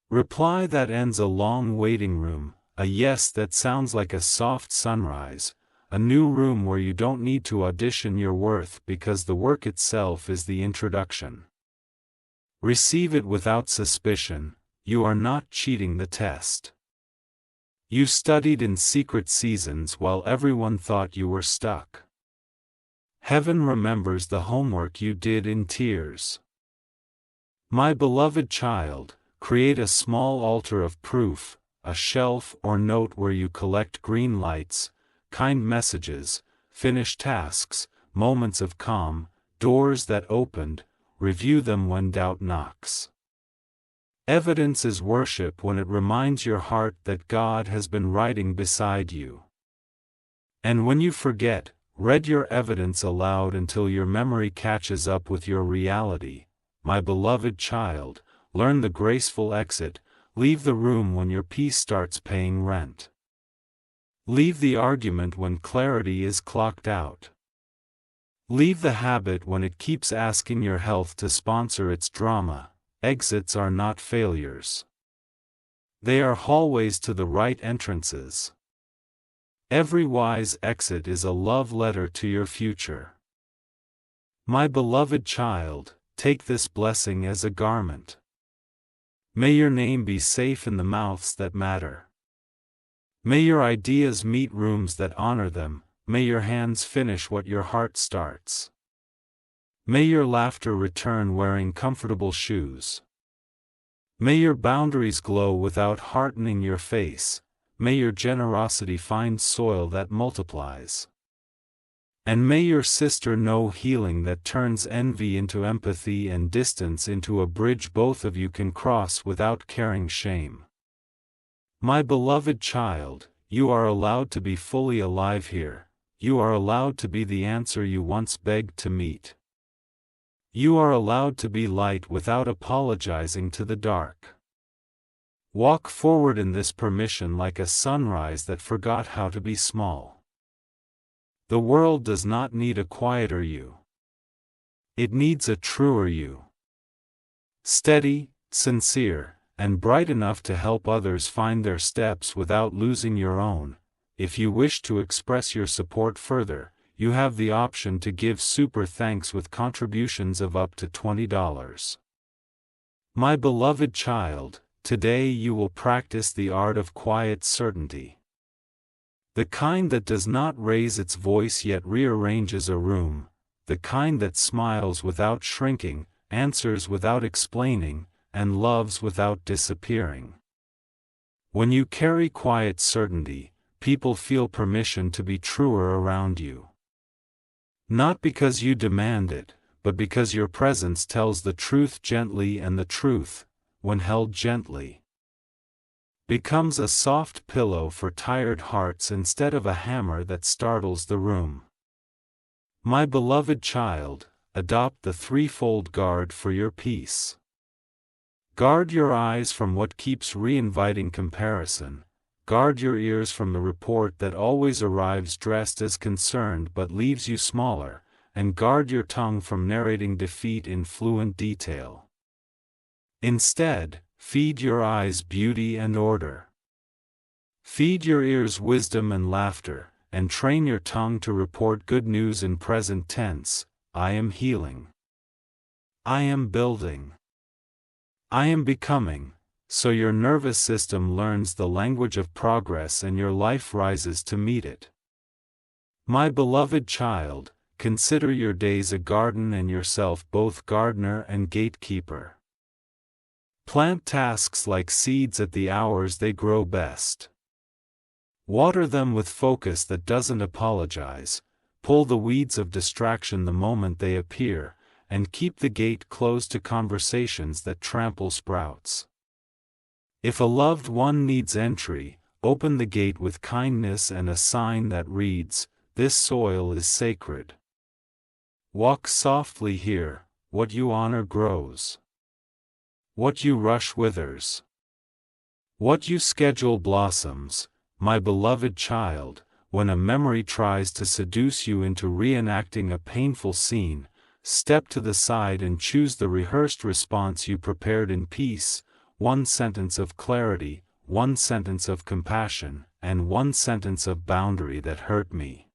A: Reply that ends a long waiting room, a yes that sounds like a soft sunrise, a new room where you don't need to audition your worth because the work itself is the introduction. Receive it without suspicion. You are not cheating the test. You studied in secret seasons while everyone thought you were stuck. Heaven remembers the homework you did in tears. My beloved child, create a small altar of proof, a shelf or note where you collect green lights, kind messages, finished tasks, moments of calm, doors that opened, review them when doubt knocks. Evidence is worship when it reminds your heart that God has been writing beside you. And when you forget, read your evidence aloud until your memory catches up with your reality. My beloved child, learn the graceful exit, leave the room when your peace starts paying rent. Leave the argument when clarity is clocked out. Leave the habit when it keeps asking your health to sponsor its drama. Exits are not failures. They are hallways to the right entrances. Every wise exit is a love letter to your future. My beloved child, take this blessing as a garment. May your name be safe in the mouths that matter. May your ideas meet rooms that honor them. May your hands finish what your heart starts. May your laughter return wearing comfortable shoes. May your boundaries glow without hardening your face. May your generosity find soil that multiplies. And may your sister know healing that turns envy into empathy and distance into a bridge both of you can cross without carrying shame. My beloved child, you are allowed to be fully alive here. You are allowed to be the answer you once begged to meet. You are allowed to be light without apologizing to the dark. Walk forward in this permission like a sunrise that forgot how to be small. The world does not need a quieter you. It needs a truer you. Steady, sincere, and bright enough to help others find their steps without losing your own. If you wish to express your support further, you have the option to give super thanks with contributions of up to $20. My beloved child, today you will practice the art of quiet certainty. The kind that does not raise its voice yet rearranges a room, the kind that smiles without shrinking, answers without explaining, and loves without disappearing. When you carry quiet certainty, people feel permission to be truer around you. Not because you demand it, but because your presence tells the truth gently, and the truth, when held gently, becomes a soft pillow for tired hearts instead of a hammer that startles the room. My beloved child, adopt the threefold guard for your peace. Guard your eyes from what keeps reinviting comparison. Guard your ears from the report that always arrives dressed as concerned but leaves you smaller, and guard your tongue from narrating defeat in fluent detail. Instead, feed your eyes beauty and order. Feed your ears wisdom and laughter, and train your tongue to report good news in present tense. I am healing. I am building. I am becoming. So your nervous system learns the language of progress and your life rises to meet it. My beloved child, consider your days a garden and yourself both gardener and gatekeeper. Plant tasks like seeds at the hours they grow best. Water them with focus that doesn't apologize, pull the weeds of distraction the moment they appear, and keep the gate closed to conversations that trample sprouts. If a loved one needs entry, open the gate with kindness and a sign that reads, "This soil is sacred." Walk softly here, what you honor grows. What you rush withers. What you schedule blossoms. My beloved child, when a memory tries to seduce you into reenacting a painful scene, step to the side and choose the rehearsed response you prepared in peace. One sentence of clarity, one sentence of compassion, and one sentence of boundary that hurt me.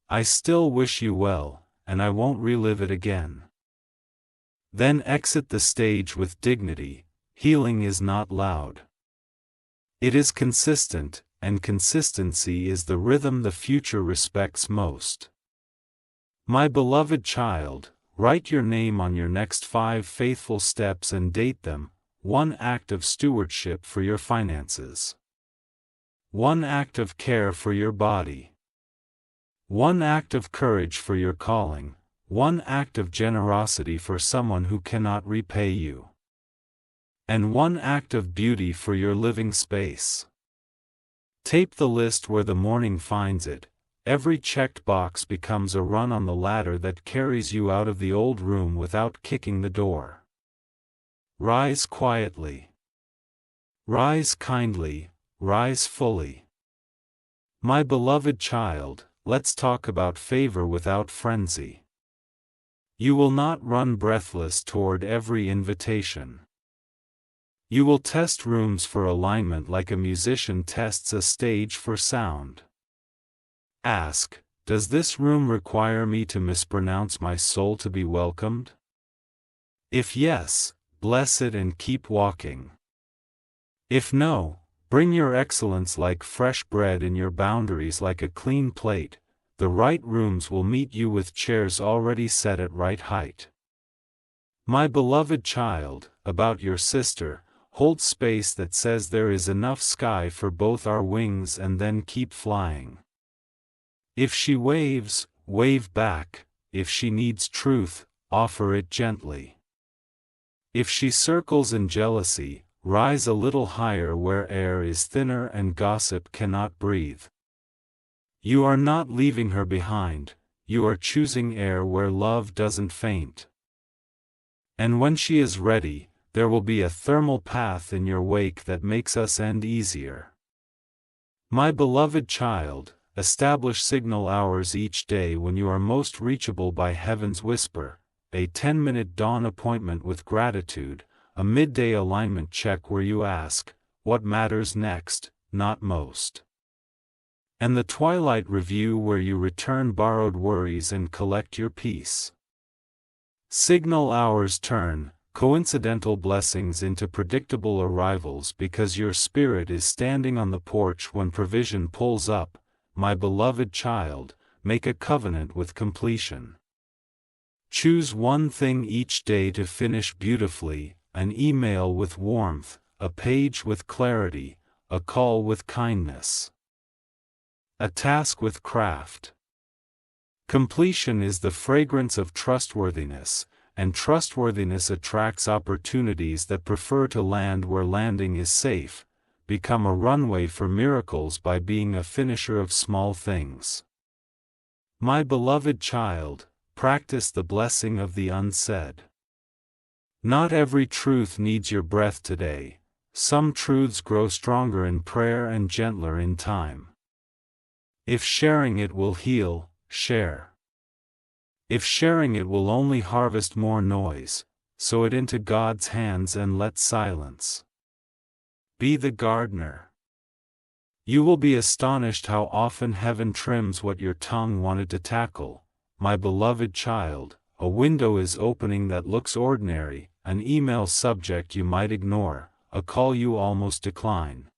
A: I still wish you well, and I won't relive it again. Then exit the stage with dignity. Healing is not loud. It is consistent, and consistency is the rhythm the future respects most. My beloved child, write your name on your next 5 faithful steps and date them. One act of stewardship for your finances. One act of care for your body. One act of courage for your calling. One act of generosity for someone who cannot repay you. And one act of beauty for your living space. Tape the list where the morning finds it. Every checked box becomes a run on the ladder that carries you out of the old room without kicking the door. Rise quietly. Rise kindly, rise fully. My beloved child, let's talk about favor without frenzy. You will not run breathless toward every invitation. You will test rooms for alignment like a musician tests a stage for sound. Ask, does this room require me to mispronounce my soul to be welcomed? If yes, bless it and keep walking. If no, bring your excellence like fresh bread and your boundaries like a clean plate. The right rooms will meet you with chairs already set at right height. My beloved child, about your sister, hold space that says there is enough sky for both our wings and then keep flying. If she waves, wave back. If she needs truth, offer it gently. If she circles in jealousy, rise a little higher where air is thinner and gossip cannot breathe. You are not leaving her behind, you are choosing air where love doesn't faint. And when she is ready, there will be a thermal path in your wake that makes us end easier. My beloved child, establish signal hours each day when you are most reachable by heaven's whisper, a 10-minute dawn appointment with gratitude, a midday alignment check where you ask, what matters next, not most. And the twilight review where you return borrowed worries and collect your peace. Signal hours turn coincidental blessings into predictable arrivals because your spirit is standing on the porch when provision pulls up. My beloved child, make a covenant with completion. Choose one thing each day to finish beautifully, an email with warmth, a page with clarity, a call with kindness. A task with craft. Completion is the fragrance of trustworthiness, and trustworthiness attracts opportunities that prefer to land where landing is safe. Become a runway for miracles by being a finisher of small things. My beloved child, practice the blessing of the unsaid. Not every truth needs your breath today. Some truths grow stronger in prayer and gentler in time. If sharing it will heal, share. If sharing it will only harvest more noise, sow it into God's hands and let silence. Be the gardener. You will be astonished how often heaven trims what your tongue wanted to tackle. My beloved child, a window is opening that looks ordinary, an email subject you might ignore, a call you almost decline.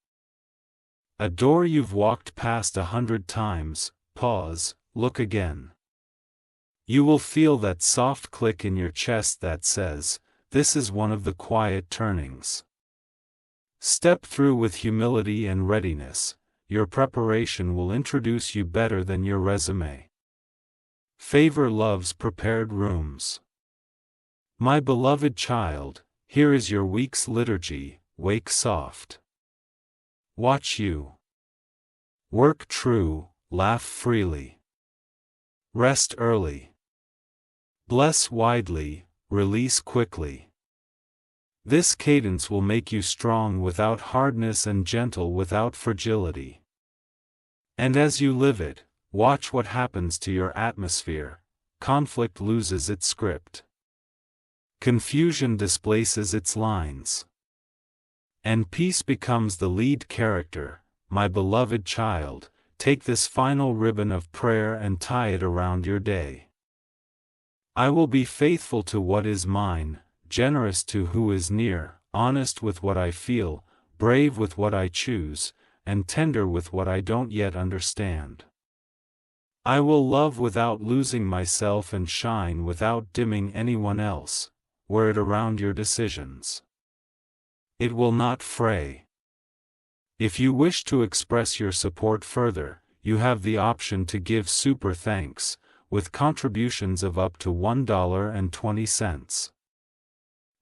A: A door you've walked past 100 times, pause, look again. You will feel that soft click in your chest that says, this is one of the quiet turnings. Step through with humility and readiness. Your preparation will introduce you better than your resume. Favor loves prepared rooms. My beloved child, here is your week's liturgy. Wake soft. Watch you. Work true, laugh freely. Rest early. Bless widely, release quickly. This cadence will make you strong without hardness and gentle without fragility. And as you live it, watch what happens to your atmosphere. Conflict loses its script. Confusion displaces its lines. And peace becomes the lead character. My beloved child, take this final ribbon of prayer and tie it around your day. I will be faithful to what is mine, generous to who is near, honest with what I feel, brave with what I choose, and tender with what I don't yet understand. I will love without losing myself and shine without dimming anyone else. Wear it around your decisions. It will not fray. If you wish to express your support further, you have the option to give super thanks, with contributions of up to $1.20.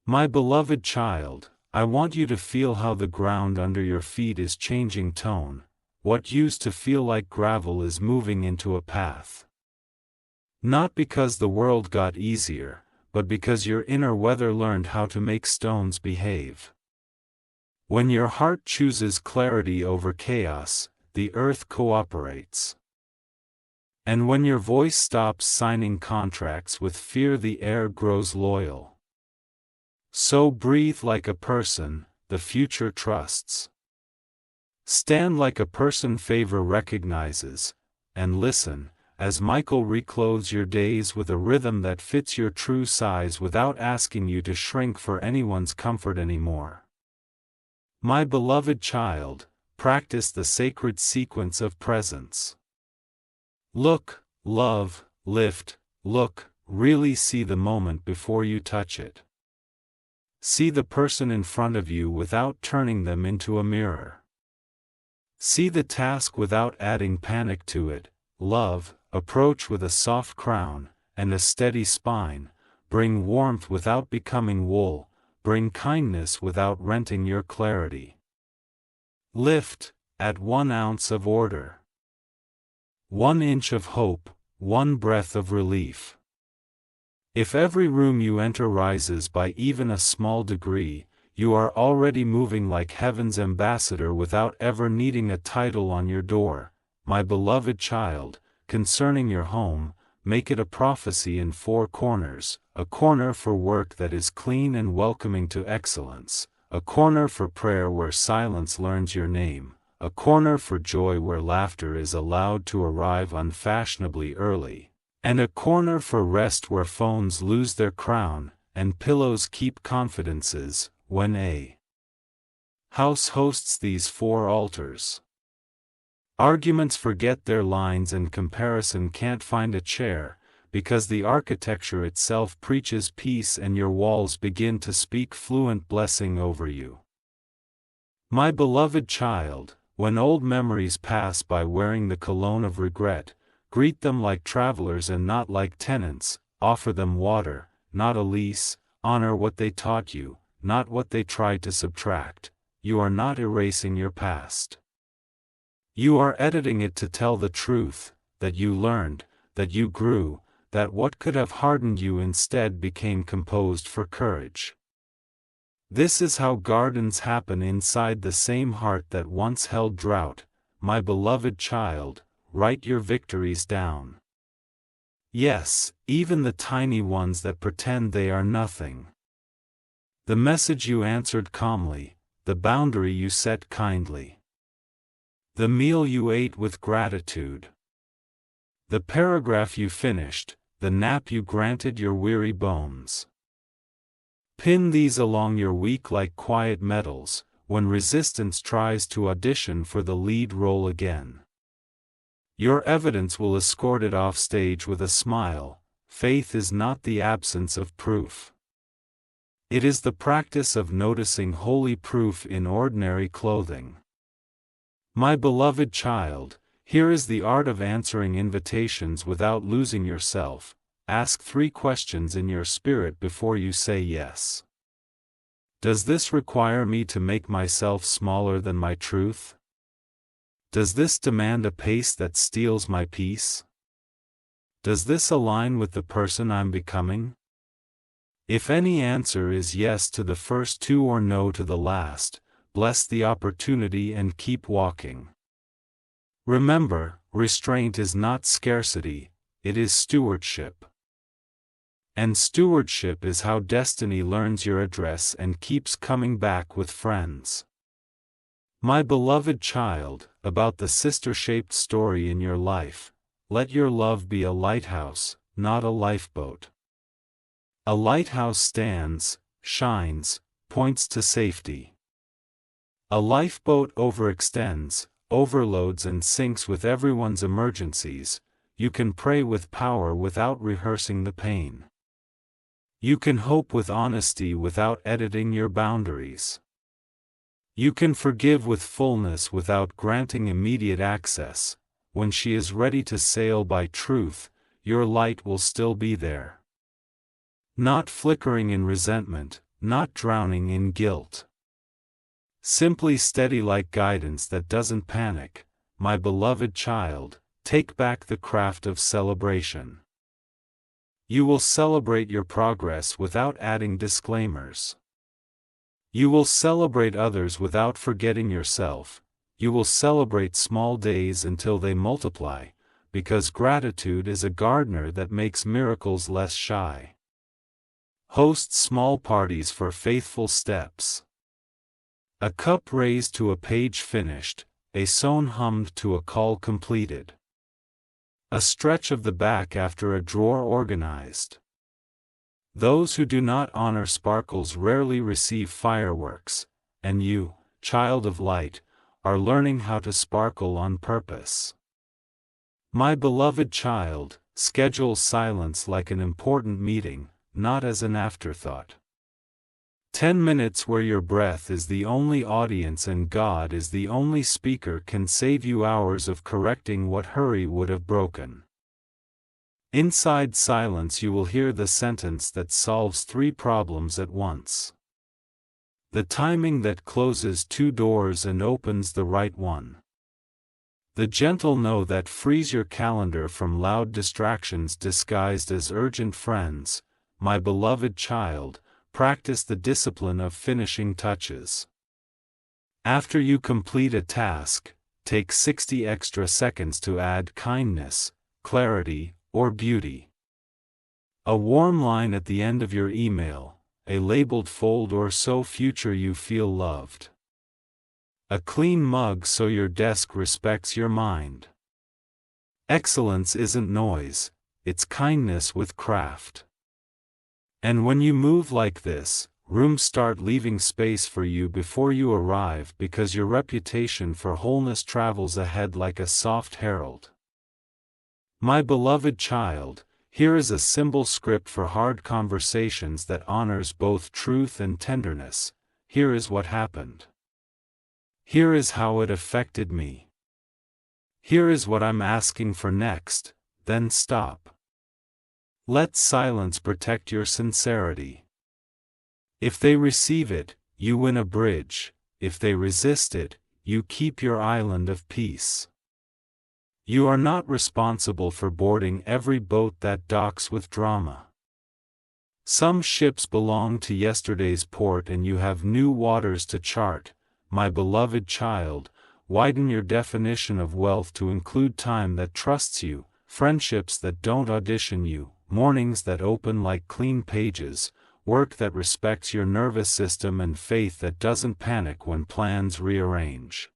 A: My beloved child, I want you to feel how the ground under your feet is changing tone. What used to feel like gravel is moving into a path. Not because the world got easier, but because your inner weather learned how to make stones behave. When your heart chooses clarity over chaos, the earth cooperates. And when your voice stops signing contracts with fear, the air grows loyal. So breathe like a person the future trusts. Stand like a person favor recognizes, and listen, as Michael reclothes your days with a rhythm that fits your true size without asking you to shrink for anyone's comfort anymore. My beloved child, practice the sacred sequence of presence. Look, love, lift, look, really see the moment before you touch it. See the person in front of you without turning them into a mirror. See the task without adding panic to it. Love, approach with a soft crown and a steady spine. Bring warmth without becoming wool. Bring kindness without renting your clarity. Lift, at 1 ounce of order. 1 inch of hope, 1 breath of relief. If every room you enter rises by even a small degree, you are already moving like heaven's ambassador without ever needing a title on your door. My beloved child, concerning your home, make it a prophecy in 4 corners, a corner for work that is clean and welcoming to excellence, a corner for prayer where silence learns your name, a corner for joy where laughter is allowed to arrive unfashionably early, and a corner for rest where phones lose their crown, and pillows keep confidences. When a house hosts these 4 altars, arguments forget their lines and comparison can't find a chair, because the architecture itself preaches peace and your walls begin to speak fluent blessing over you. My beloved child, when old memories pass by wearing the cologne of regret, greet them like travelers and not like tenants, offer them water, not a lease, honor what they taught you, not what they tried to subtract. You are not erasing your past. You are editing it to tell the truth, that you learned, that you grew, that what could have hardened you instead became composed for courage. This is how gardens happen inside the same heart that once held drought. My beloved child, write your victories down. Yes, even the tiny ones that pretend they are nothing. The message you answered calmly, the boundary you set kindly. The meal you ate with gratitude. The paragraph you finished, the nap you granted your weary bones. Pin these along your week like quiet medals, when resistance tries to audition for the lead role again. Your evidence will escort it off stage with a smile. Faith is not the absence of proof. It is the practice of noticing holy proof in ordinary clothing. My beloved child, here is the art of answering invitations without losing yourself. Ask 3 questions in your spirit before you say yes. Does this require me to make myself smaller than my truth? Does this demand a pace that steals my peace? Does this align with the person I'm becoming? If any answer is yes to the first 2 or no to the last, bless the opportunity and keep walking. Remember, restraint is not scarcity, it is stewardship. And stewardship is how destiny learns your address and keeps coming back with friends. My beloved child, about the sister-shaped story in your life, let your love be a lighthouse, not a lifeboat. A lighthouse stands, shines, points to safety. A lifeboat overextends, overloads and sinks with everyone's emergencies. You can pray with power without rehearsing the pain. You can hope with honesty without editing your boundaries. You can forgive with fullness without granting immediate access. When she is ready to sail by truth, your light will still be there. Not flickering in resentment, not drowning in guilt. Simply steady like guidance that doesn't panic. My beloved child, take back the craft of celebration. You will celebrate your progress without adding disclaimers. You will celebrate others without forgetting yourself. You will celebrate small days until they multiply, because gratitude is a gardener that makes miracles less shy. Host small parties for faithful steps. A cup raised to a page finished, a song hummed to a call completed. A stretch of the back after a drawer organized. Those who do not honor sparkles rarely receive fireworks, and you, child of light, are learning how to sparkle on purpose. My beloved child, schedule silence like an important meeting, not as an afterthought. 10 minutes where your breath is the only audience and God is the only speaker can save you hours of correcting what hurry would have broken. Inside silence you will hear the sentence that solves 3 problems at once. The timing that closes 2 doors and opens the right one. The gentle no that frees your calendar from loud distractions disguised as urgent friends. My beloved child, practice the discipline of finishing touches. After you complete a task, take 60 extra seconds to add kindness, clarity, or beauty. A warm line at the end of your email, a labeled fold or so future you feel loved. A clean mug so your desk respects your mind. Excellence isn't noise, it's kindness with craft. And when you move like this, rooms start leaving space for you before you arrive because your reputation for wholeness travels ahead like a soft herald. My beloved child, here is a simple script for hard conversations that honors both truth and tenderness. Here is what happened. Here is how it affected me. Here is what I'm asking for next, then stop. Let silence protect your sincerity. If they receive it, you win a bridge. If they resist it, you keep your island of peace. You are not responsible for boarding every boat that docks with drama. Some ships belong to yesterday's port and you have new waters to chart. My beloved child, widen your definition of wealth to include time that trusts you, friendships that don't audition you, mornings that open like clean pages, work that respects your nervous system and faith that doesn't panic when plans rearrange.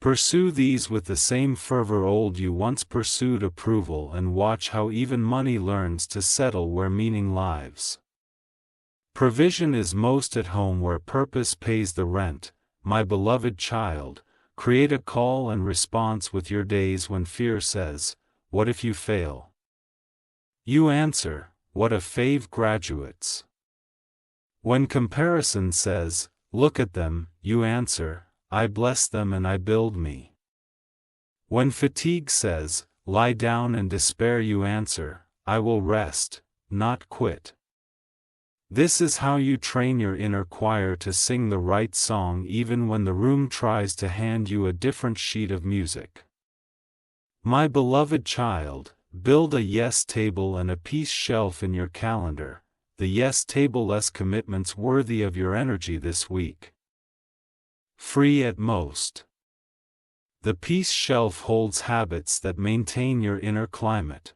A: Pursue these with the same fervor old you once pursued approval and watch how even money learns to settle where meaning lives. Provision is most at home where purpose pays the rent. My beloved child, create a call and response with your days when fear says, "What if you fail?" You answer, "What a fave graduates." When comparison says, "Look at them," you answer, "I bless them and I build me." When fatigue says, "Lie down and despair," you answer, "I will rest, not quit." This is how you train your inner choir to sing the right song even when the room tries to hand you a different sheet of music. My beloved child, build a yes table and a peace shelf in your calendar, the yes table less commitments worthy of your energy this week. Free at most. The peace shelf holds habits that maintain your inner climate.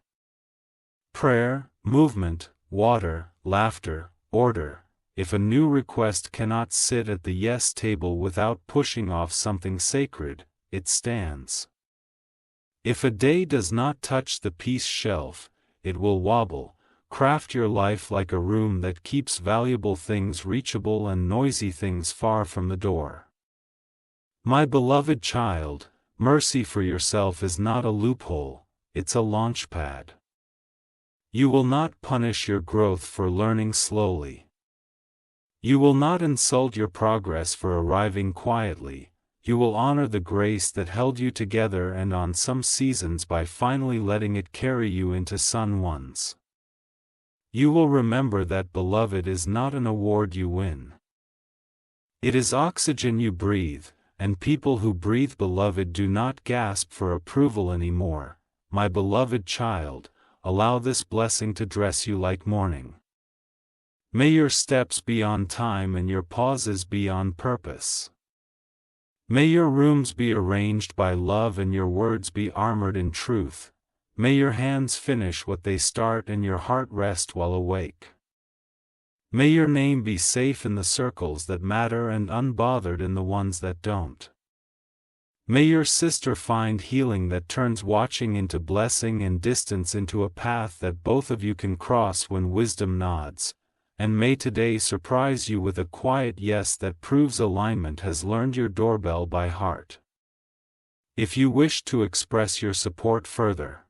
A: Prayer, movement, water, laughter, order. If a new request cannot sit at the yes table without pushing off something sacred, it stands. If a day does not touch the peace shelf, it will wobble. Craft your life like a room that keeps valuable things reachable and noisy things far from the door. My beloved child, mercy for yourself is not a loophole, it's a launchpad. You will not punish your growth for learning slowly. You will not insult your progress for arriving quietly. You will honor the grace that held you together and on some seasons by finally letting it carry you into sun ones. You will remember that beloved is not an award you win. It is oxygen you breathe, and people who breathe beloved do not gasp for approval anymore. My beloved child, allow this blessing to dress you like morning. May your steps be on time and your pauses be on purpose. May your rooms be arranged by love and your words be armored in truth. May your hands finish what they start and your heart rest while awake. May your name be safe in the circles that matter and unbothered in the ones that don't. May your sister find healing that turns watching into blessing and distance into a path that both of you can cross when wisdom nods. And may today surprise you with a quiet yes that proves alignment has learned your doorbell by heart. If you wish to express your support further,